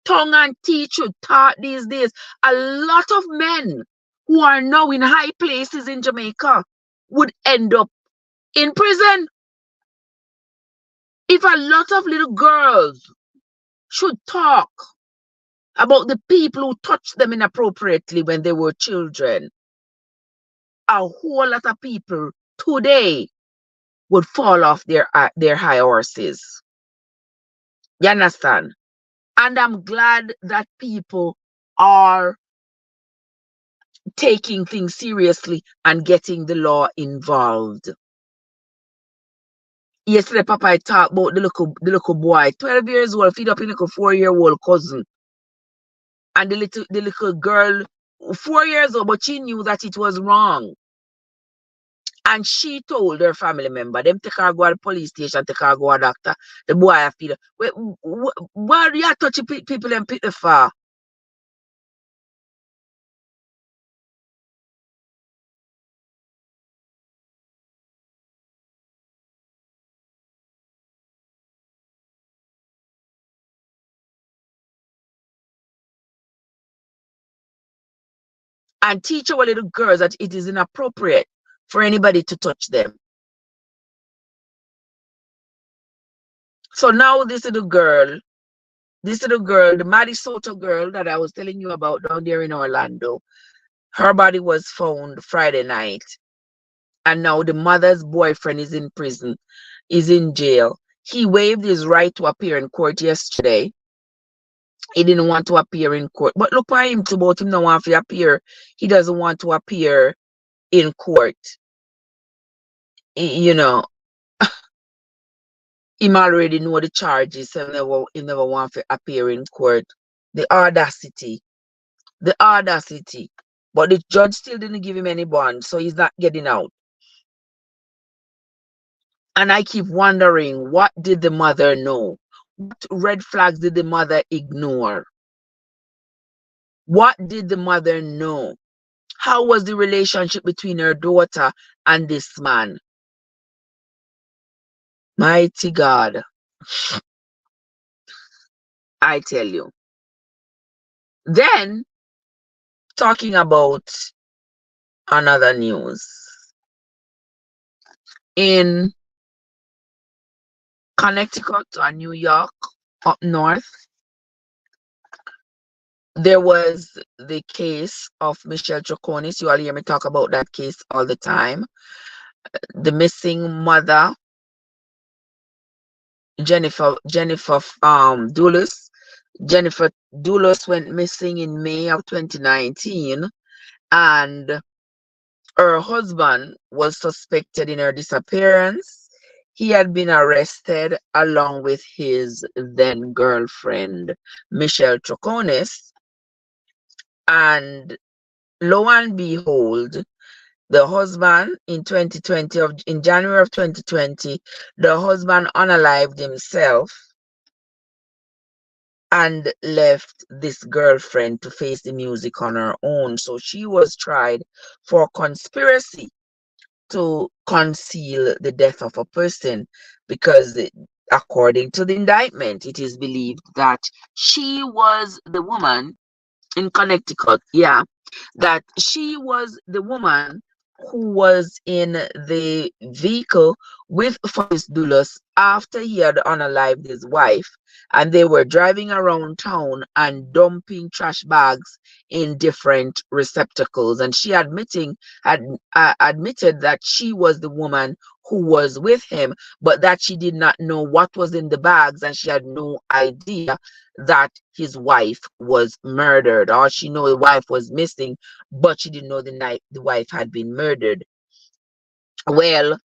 Speaker 1: tongue and teeth should taught these days, a lot of men who are now in high places in Jamaica would end up in prison. If a lot of little girls should talk about the people who touched them inappropriately when they were children, a whole lot of people today would fall off their high horses. You understand? And I'm glad that people are taking things seriously and getting the law involved. Yesterday, Papa, I talked about the little boy, 12 years old, feed up in like a 4-year-old cousin. And the little girl, 4 years old, but she knew that it was wrong. And she told her family member, them take her go to the police station, take her go to a doctor. The boy I feel, why do you touch people and pick the far? And teach our little girls that it is inappropriate for anybody to touch them. So now this little girl, the Maddie Soto girl that I was telling you about down there in Orlando, her body was found Friday night. And now the mother's boyfriend is in prison, is in jail. He waived his right to appear in court yesterday. He didn't want to appear in court. But look at him about him not want to appear. He doesn't want to appear in court. You know, him already know the charges, so he never want to appear in court. The audacity. The audacity. But the judge still didn't give him any bond, so he's not getting out. And I keep wondering, what did the mother know? What red flags did the mother ignore? What did the mother know? How was the relationship between her daughter and this man? Mighty God. I tell you. Then, talking about another news. In Connecticut or New York, up north, there was the case of Michelle Troconis. You all hear me talk about that case all the time. The missing mother, Jennifer Doulos. Jennifer Doulos went missing in May of 2019, and her husband was suspected in her disappearance. He had been arrested along with his then girlfriend, Michelle Troconis. And lo and behold, the husband in January of 2020, the husband unalived himself and left this girlfriend to face the music on her own. So she was tried for conspiracy to conceal the death of a person, because according to the indictment, it is believed that she was the woman in Connecticut, that she was the woman who was in the vehicle with Forrest Dulles after he had unalived his wife, and they were driving around town and dumping trash bags in different receptacles. And she admitted that she was the woman who was with him, but that she did not know what was in the bags, and she had no idea that his wife was murdered. Or she knew the wife was missing, but she didn't know the wife had been murdered. Well,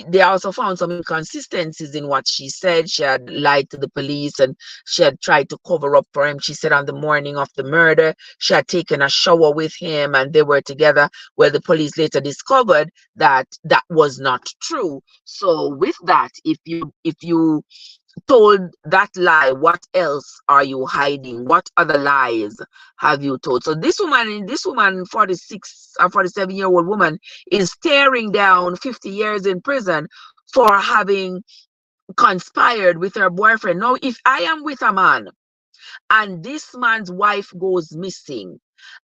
Speaker 1: they also found some inconsistencies in what she said. She had lied to the police, and she had tried to cover up for him. She said on the morning of the murder, she had taken a shower with him and they were together. Well, the police later discovered that that was not true. So with that, if you told that lie, what else are you hiding? What other lies have you told? So this woman, 46 or 47-year-old woman, is staring down 50 years in prison for having conspired with her boyfriend. Now, if I am with a man and this man's wife goes missing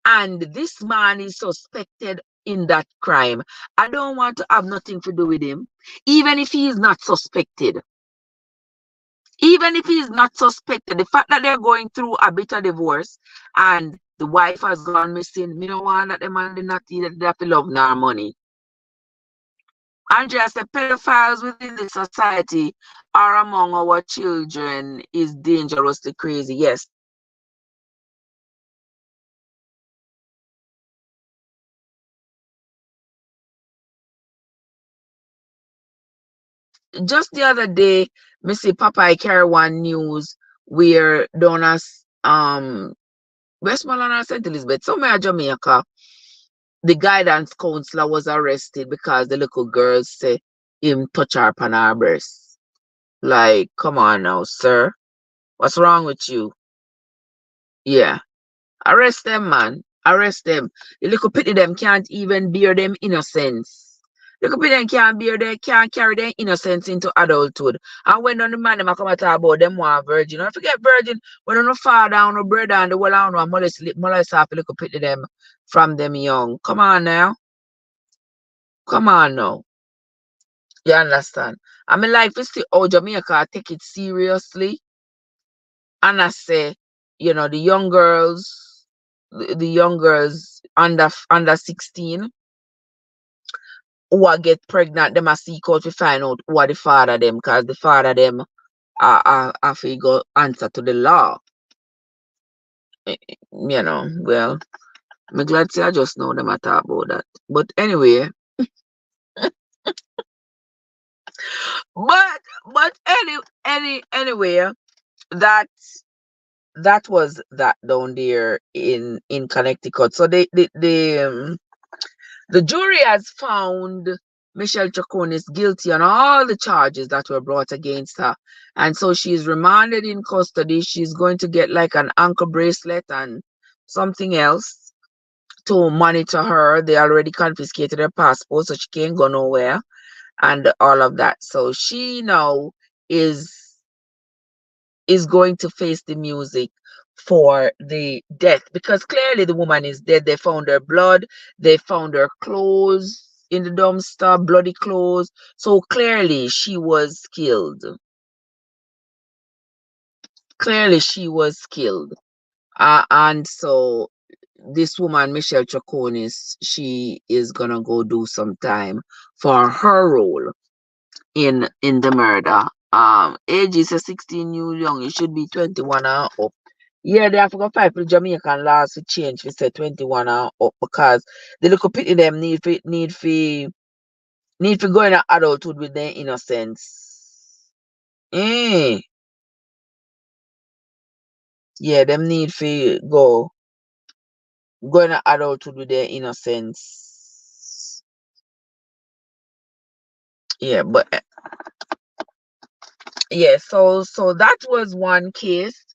Speaker 1: and this man is suspected in that crime, I don't want to have nothing to do with him, even if he is not suspected. Even if he's not suspected, the fact that they're going through a bitter divorce and the wife has gone missing, me don't want that the man did not either have to love nor money. Andrea said pedophiles within the society are among our children is dangerously crazy. Yes. Just the other day, Missy Papa carry one news where Donas Westmoreland or St. Elizabeth, somewhere in Jamaica, the guidance counselor was arrested because the little girl say him touch her upon her breast. Like, come on now, sir. What's wrong with you? Yeah. Arrest them, man. Arrest them. The little pity them can't even bear them innocence. Little pity them can't carry their innocence into adulthood. And when on the man them a come and talk about them one virgin. Don't forget virgin when on the father and the brother and the whole and molest half little pity them from them young. Come on now. Come on now. You understand? I mean, like, we see how Jamaica take it seriously. And I say, the young girls, the young girls under 16 who are get pregnant, them a seek out to find out who are the father them, because the father them are go answer to the law. Well, I'm glad to say I just know them at talk about that. But anyway, anyway, that was that down there in Connecticut. So the jury has found Michelle Chaconis guilty on all the charges that were brought against her, and so she's remanded in custody. She's going to get like an ankle bracelet and something else to monitor her. They already confiscated her passport, so she can't go nowhere and all of that. So she now is going to face the music for the death, because clearly the woman is dead. They found her blood, they found her clothes in the dumpster, bloody clothes. So clearly she was killed. Clearly she was killed. And so this woman, Michelle Chaconis, she is gonna go do some time for her role in the murder. Age is a 16 year young. It should be 21 and up. Yeah, they have to go fight for Jamaican laws to change. We say 21 and up, because the little pity them need to go in adulthood with their innocence. Eh. Yeah, them need to go in adulthood with their innocence. Yeah, but yeah, so that was one case.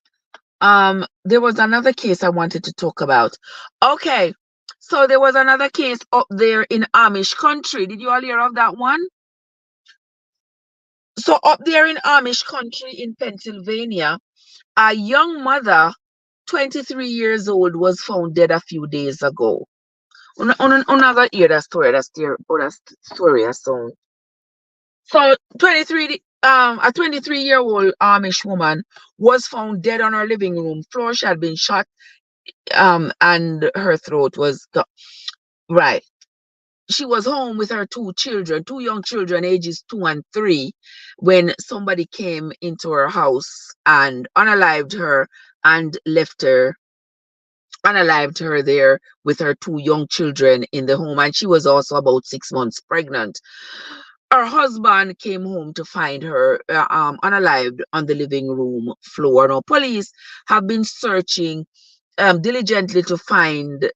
Speaker 1: There was another case I wanted to talk about. Okay, so there was another case up there in Amish country. Did you all hear of that one? So up there in Amish country in Pennsylvania, a young mother, 23 years old, was found dead a few days ago. Another hear that story. That story. So 23 a 23-year-old Amish woman was found dead on her living room floor. She had been shot and her throat was right. She was home with her two young children, ages 2 and 3, when somebody came into her house and unalived her and left her unalived her there with her 2 young children in the home, and she was also about 6 months pregnant. Her husband came home to find her unalived on the living room floor. Now, police have been searching diligently to find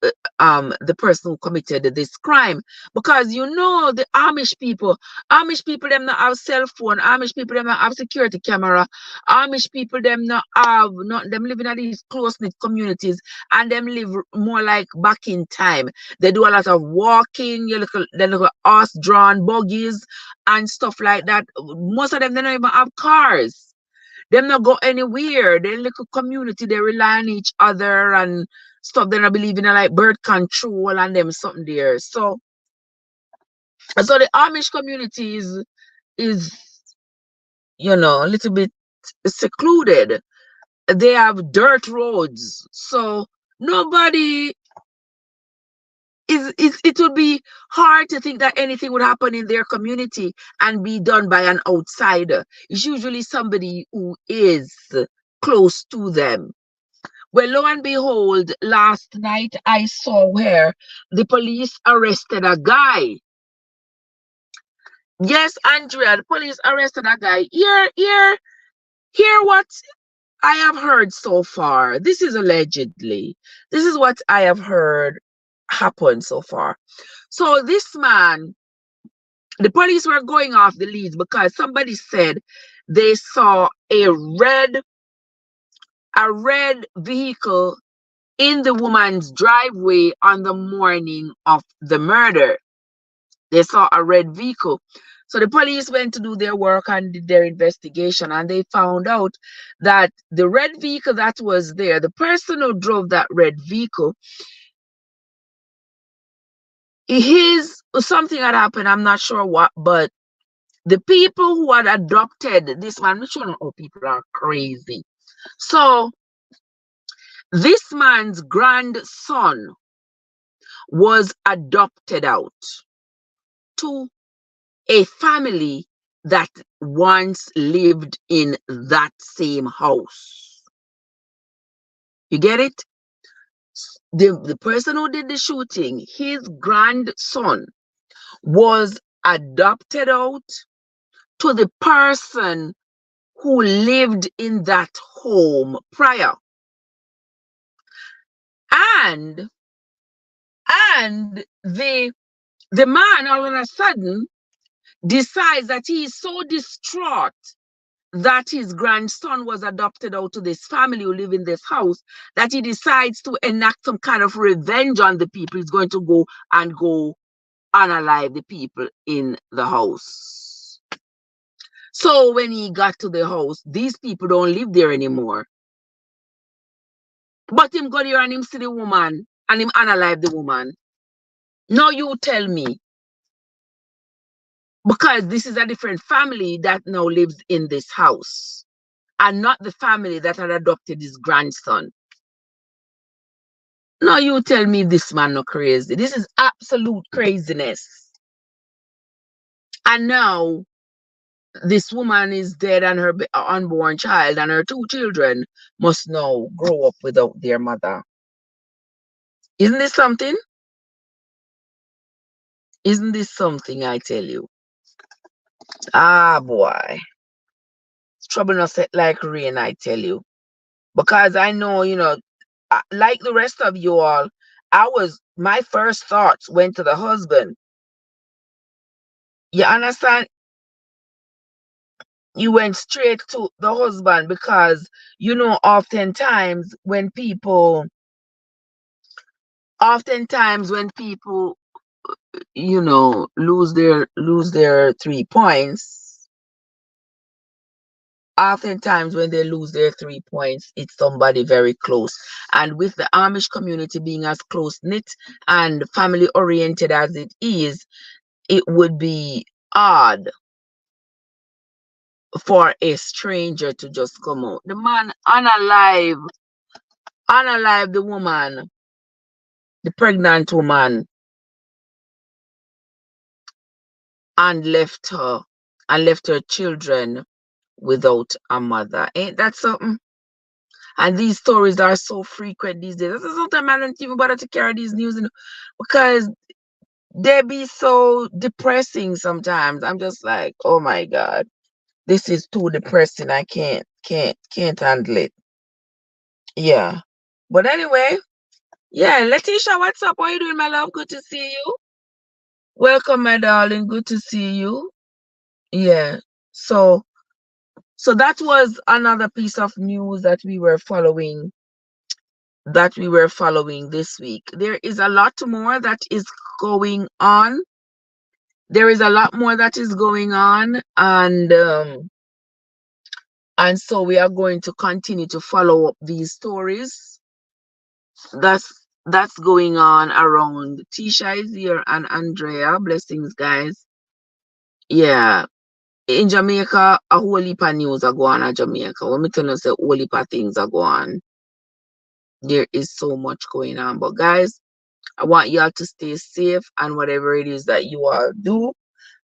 Speaker 1: the person who committed this crime, because you know the Amish people them not have cell phone, Amish people them not have security camera, Amish people them not have not them living in these close knit communities, and them live more like back in time. They do a lot of walking, the little horse drawn buggies and stuff like that. Most of them they don't even have cars. Them not go anywhere. They little community, they rely on each other and stuff. They not believe in like birth control and them something there. So the Amish community is a little bit secluded. They have dirt roads. So nobody it would be hard to think that anything would happen in their community and be done by an outsider. It's usually somebody who is close to them. Well, lo and behold, last night I saw where the police arrested a guy. Yes, Andrea, the police arrested a guy. Hear what I have heard so far. This is allegedly. This is what I have heard happen so far. So this man, the police were going off the leads because somebody said they saw a red vehicle in the woman's driveway on the morning of the murder. They saw a red vehicle. So the police went to do their work and did their investigation, and they found out that the red vehicle that was there, the person who drove that red vehicle, something had happened. I'm not sure what, but the people who had adopted this man, I'm sure not all people are crazy. So this man's grandson was adopted out to a family that once lived in that same house. You get it? The person who did the shooting, his grandson was adopted out to the person who lived in that home prior. And the man all of a sudden decides that he is so distraught that his grandson was adopted out to this family who live in this house that he decides to enact some kind of revenge on the people. He's going to go unalive the people in the house. So when he got to the house, these people don't live there anymore. But him go there and him see the woman and him unalive the woman. Now you tell me. Because this is a different family that now lives in this house, and not the family that had adopted his grandson. Now you tell me this man not crazy. This is absolute craziness. And now this woman is dead, and her unborn child and her 2 children must now grow up without their mother. Isn't this something? Isn't this something, I tell you? Ah, boy. Trouble not set like rain, I tell you. Because I know, like the rest of you all, my first thoughts went to the husband. You understand? You went straight to the husband because, oftentimes when people, lose their 3 points, oftentimes when they lose their 3 points, it's somebody very close. And with the Amish community being as close-knit and family-oriented as it is, it would be odd for a stranger to just come out. The man unalive the woman, the pregnant woman, and left her children without a mother. Ain't that something? And these stories are so frequent these days. Sometimes I don't even bother to carry these news because they be so depressing sometimes. I'm just like, oh my God, this is too depressing. I can't handle it. Yeah. But anyway, Yeah, Letitia, what's up? How you doing, my love? Good to see you. Welcome, my darling. Good to see you. Yeah. So that was another piece of news that we were following this week. There is a lot more that is going on. And so we are going to continue to follow up these stories. That's going on around. Tisha is here and Andrea. Blessings, guys. Yeah. In Jamaica, a whole heap of news are going on in Jamaica. When me tell you, say a whole heap of things are going on. There is so much going on. But guys, I want y'all to stay safe, and whatever it is that you all do,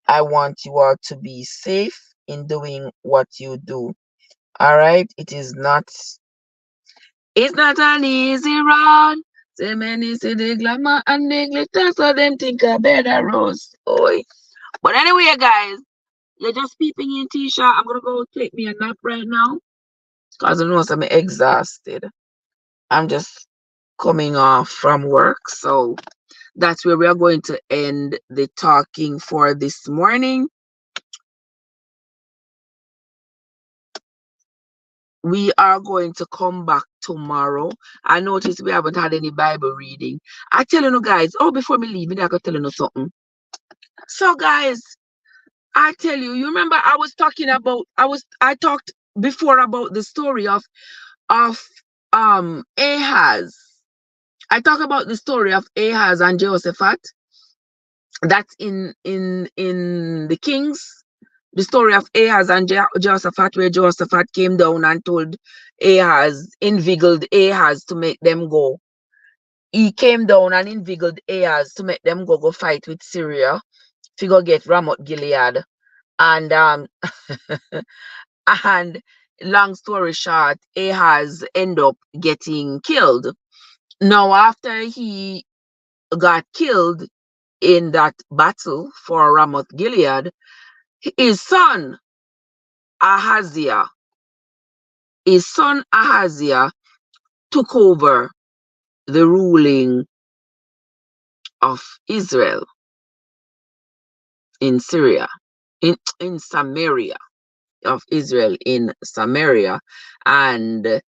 Speaker 1: I want you all to be safe in doing what you do. All right? It's not an easy road. Say many see the glamour and the glitter, so them think a better rose. Oi. But anyway, guys, you're just peeping in, Tisha. I'm gonna go take me a nap right now, because I know I'm exhausted. I'm just coming off from work. So that's where we are going to end the talking for this morning. We are going to come back tomorrow. I noticed we haven't had any Bible reading. I tell you guys, before me leave, I gotta tell you something. So guys, I tell you, you remember I talked before about the story of Ahaz. I talk about the story of Ahaz and Jehoshaphat. That's in the Kings. The story of Ahaz and Jehoshaphat, where Jehoshaphat came down and told Ahaz, inveigled Ahaz to make them go. He came down and inveigled Ahaz to make them go fight with Syria to go get Ramoth Gilead. And and long story short, Ahaz end up getting killed. Now, after he got killed in that battle for Ramoth Gilead, his son Ahaziah took over the ruling of Israel in Syria, in Samaria, of Israel in Samaria. And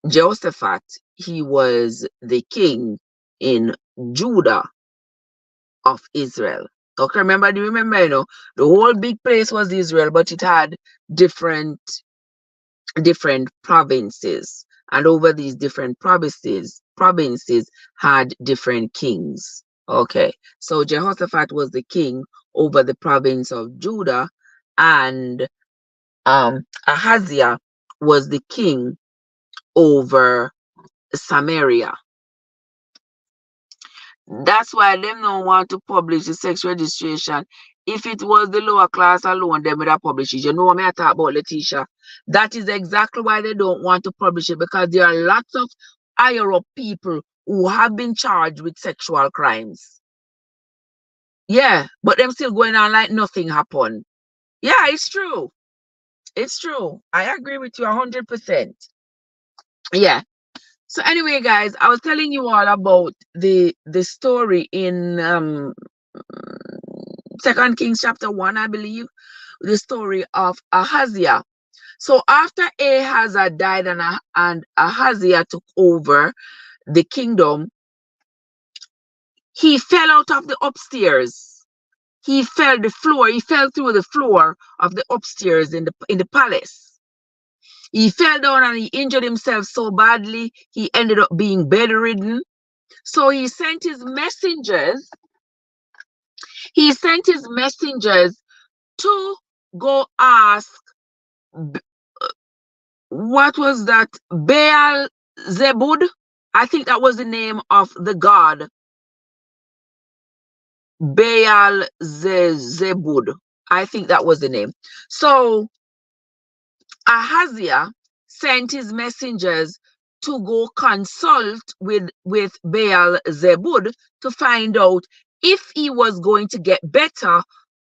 Speaker 1: Jehoshaphat, he was the king in Judah of Israel. Okay, remember, the whole big place was Israel, but it had different provinces, and over these different provinces had different kings. Okay, so Jehoshaphat was the king over the province of Judah, and Ahaziah was the king over Samaria. That's why them don't want to publish the sex registration. If it was the lower class alone, they would have published it. You know what I talk about, Letitia? That is exactly why they don't want to publish it, because there are lots of higher up people who have been charged with sexual crimes. Yeah, but them still going on like nothing happened. Yeah, it's true. It's true. I agree with you 100%. Yeah. So anyway, guys, I was telling you all about the story in 2 Kings chapter 1, I believe, the story of Ahaziah. So after Ahaziah died and Ahaziah took over the kingdom, he fell out of the upstairs. He fell through the floor of the upstairs in the palace. He fell down and he injured himself so badly, he ended up being bedridden. So he sent his messengers to go ask, what was that? Baal Zebud? I think that was the name of the god. Baal Zebud. I think that was the name. So Ahaziah sent his messengers to go consult with Baal Zebud to find out if he was going to get better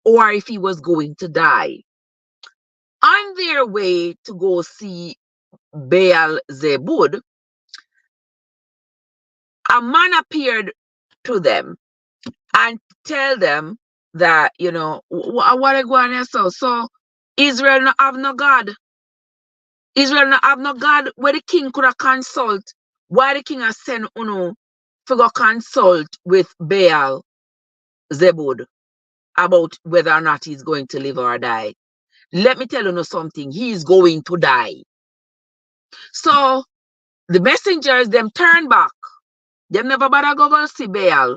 Speaker 1: or if he was going to die. On their way to go see Baal Zebud, a man appeared to them and tell them that, you know, what I go on here. So Israel not have no God. Israel not have no God where the king could have consult. Why the king has sent Uno to go consult with Baal Zebud about whether or not he's going to live or die. Let me tell you something. He's going to die. So the messengers, them turn back. Them never bother go see Baal.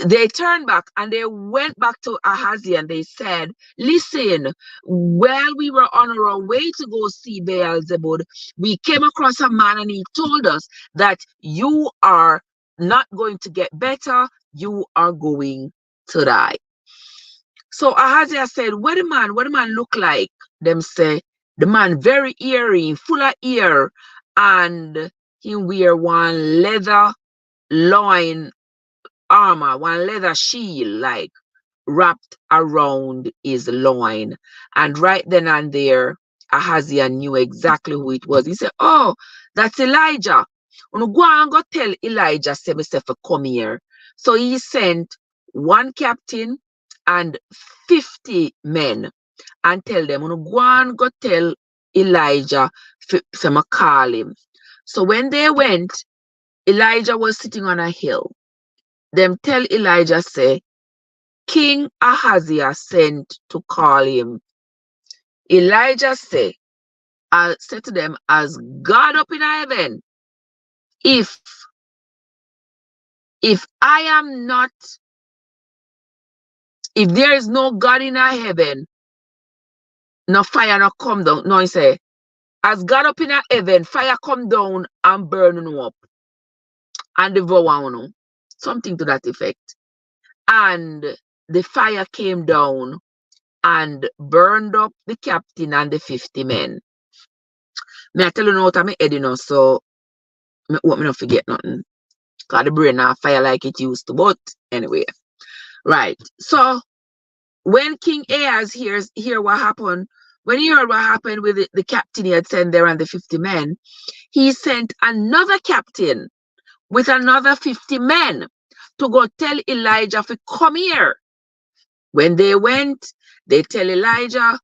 Speaker 1: They turned back and they went back to Ahaziah and they said, listen, while we were on our way to go see Baal Zebud, we came across a man and he told us that you are not going to get better, you are going to die. So Ahaziah said, what the man look like? Them say, the man very eerie, full of ear, and he wear one leather loin armor, one leather shield, like wrapped around his loin. And right then and there, Ahaziah knew exactly who it was. He said, oh, that's Elijah. Go and go tell Elijah, say myself, come here. So he sent one captain and 50 men and tell them, go and go tell Elijah, so call him. So when they went, Elijah was sitting on a hill. Them tell Elijah, say, King Ahaziah sent to call him. Elijah say, I said to them, as God up in heaven, if I am not, if there is no God in our heaven, no fire not come down. No, he say, as God up in heaven, fire come down and burn you up and devour you. Something to that effect. And the fire came down and burned up the captain and the 50 men. Me I tell you now what I'm head, you know, so me hope me not forget nothing. Cause the brain not fire like it used to. But anyway, right. So when King Ahaz hear what happened, when he heard what happened with the captain he had sent there and the 50 men, he sent another captain with another 50 men to go tell Elijah to come here. When they went, they tell Elijah,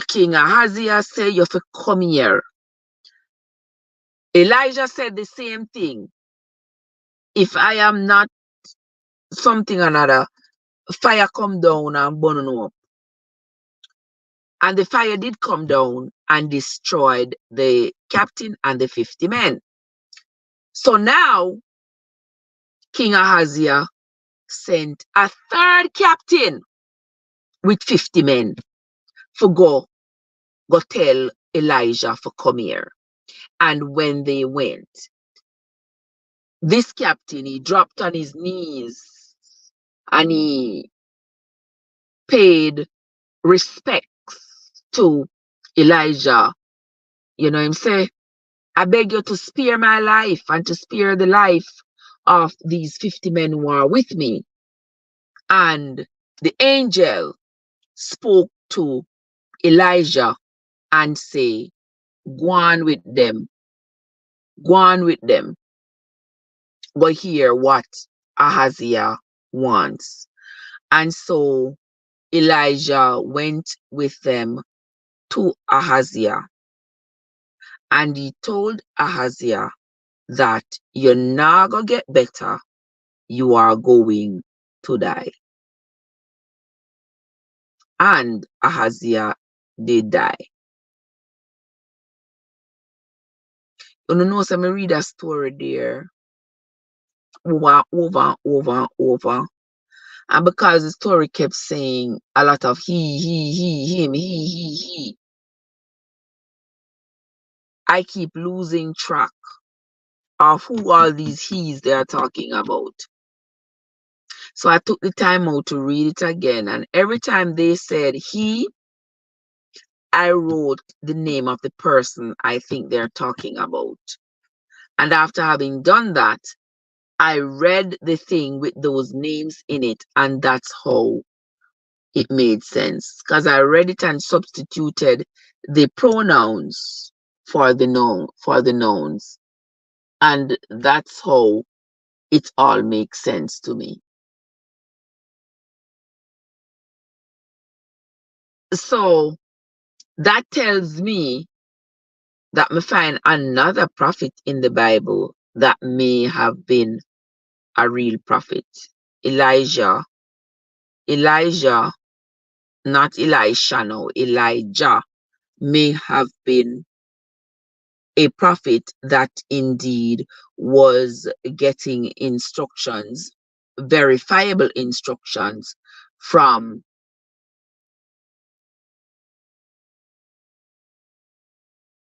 Speaker 1: King Ahaziah say, you have to come here. Elijah said the same thing. If I am not something or another, fire come down and burn you up. And the fire did come down and destroyed the captain and the 50 men. So now, King Ahaziah sent a third captain with 50 men to go tell Elijah to come here. And when they went, this captain, he dropped on his knees and he paid respects to Elijah. You know him say, I beg you to spare my life and to spare the life of these 50 men who are with me. And the angel spoke to Elijah and say, go on with them. Go on with them. Go hear what Ahaziah wants. And so Elijah went with them to Ahaziah. And he told Ahaziah that you're not going to get better. You are going to die. And Ahaziah did die. You know, so I read a story there over and over. And because the story kept saying a lot of he, him, he, I keep losing track of who all these he's they are talking about. So I took the time out to read it again. And every time they said he, I wrote the name of the person I think they're talking about. And after having done that, I read the thing with those names in it, and that's how it made sense. Because I read it and substituted the pronouns for the nouns. And that's how it all makes sense to me. So that tells me that me find another prophet in the Bible that may have been a real prophet. Elijah, Elijah, not Elisha, no, Elijah may have been a prophet that indeed was getting instructions, verifiable instructions from,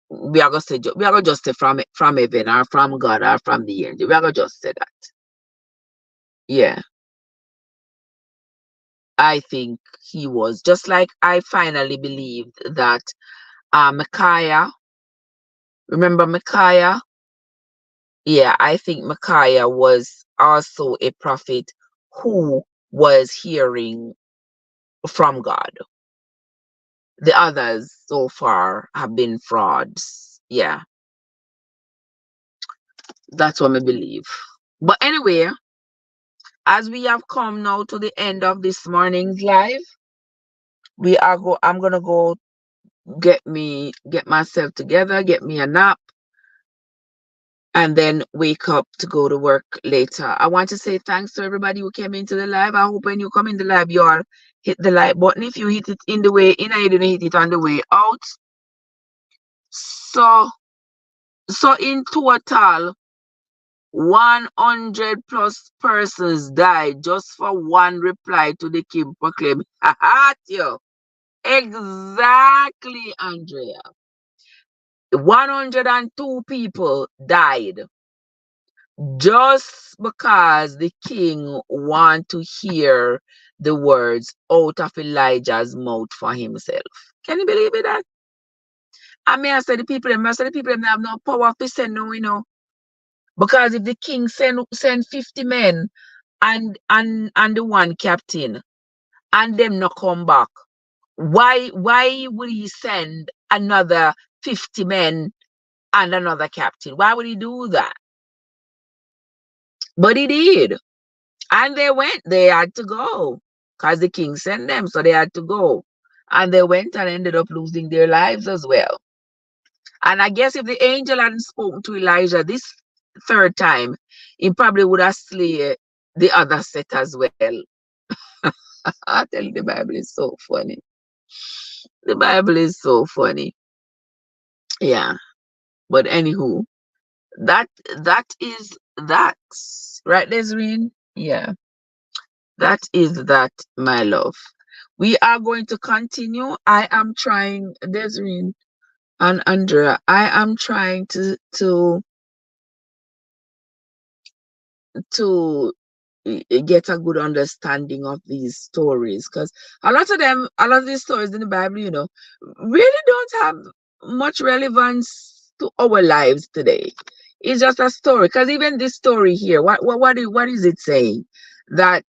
Speaker 1: we are gonna just say from heaven or from God or from the angel. We are gonna just say that. Yeah, I think he was, just like I finally believed that Micaiah, remember Micaiah? Yeah, I think Micaiah was also a prophet who was hearing from God. The others so far have been frauds. Yeah, that's what I believe. But anyway, as we have come now to the end of this morning's live, I'm gonna go get myself together, get me a nap, and then wake up to go to work later. I want to say thanks to everybody who came into the live. I hope when you come in the live, you all hit the like button. If you hit it in the way in, you didn't hit it on the way out. So in total, 100 plus persons died just for one reply to the Kim proclaim. Yo, exactly, Andrea. 102 people died just because the king want to hear the words out of Elijah's mouth for himself. Can you believe it that? I mean, I said the people, them have no power to send no, because if the king send 50 men and the one captain and them not come back, why would he send another 50 men and another captain? Why would he do that? But he did. And they went, they had to go because the king sent them, so they had to go. And they went and ended up losing their lives as well. And I guess if the angel hadn't spoken to Elijah this third time, he probably would have slain the other set as well. I tell you, the Bible is so funny. The Bible is so funny. Yeah. But anywho, that that is that. Right, Desireen? Yeah. That is that, my love. We are going to continue. I am trying, Desireen and Andrea, I am trying to get a good understanding of these stories, because a lot of these stories in the Bible, really don't have much relevance to our lives today. It's just a story. Because even this story here, what is it saying? That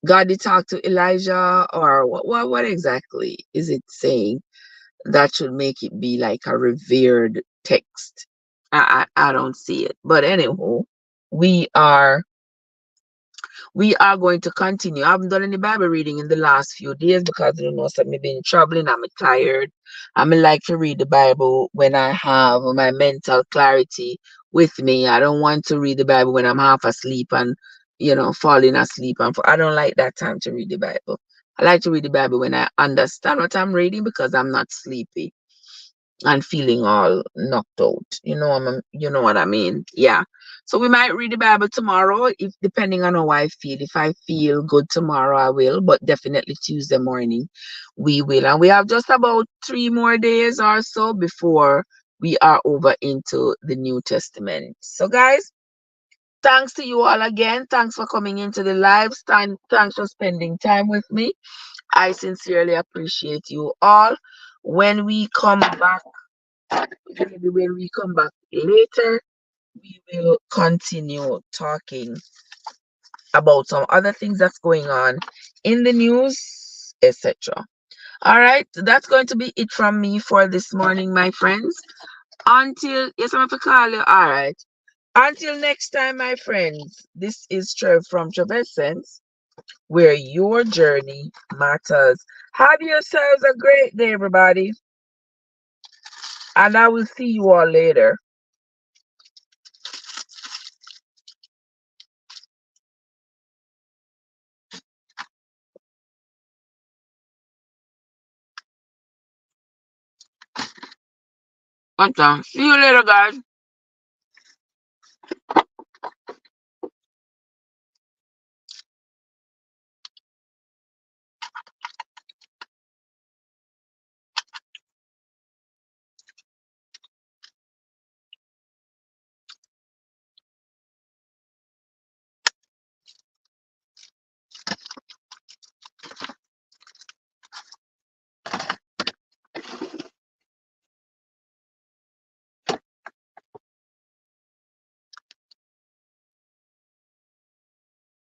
Speaker 1: God did talk to Elijah, or what exactly is it saying that should make it be like a revered text? I don't see it. But anyhow, we are we are going to continue. I haven't done any Bible reading in the last few days because so I've been traveling. I'm tired. I like to read the Bible when I have my mental clarity with me. I don't want to read the Bible when I'm half asleep and falling asleep. And I don't like that time to read the Bible. I like to read the Bible when I understand what I'm reading because I'm not sleepy and feeling all knocked out. You know what I mean? Yeah. So we might read the Bible tomorrow, if depending on how I feel. If I feel good tomorrow, I will, but definitely Tuesday morning we will. And we have just about 3 more days or so before we are over into the New Testament. So guys, thanks to you all again. Thanks for coming into the live. Thanks for spending time with me. I sincerely appreciate you all. When we come back, maybe when we come back later, we will continue talking about some other things that's going on in the news, etc. All right, that's going to be it from me for this morning, my friends. Until, yes, I'm going to call you. All right. Until next time, my friends, this is Trev from Trevessence, where your journey matters. Have yourselves a great day, everybody, and I will see you all later. See you later, guys.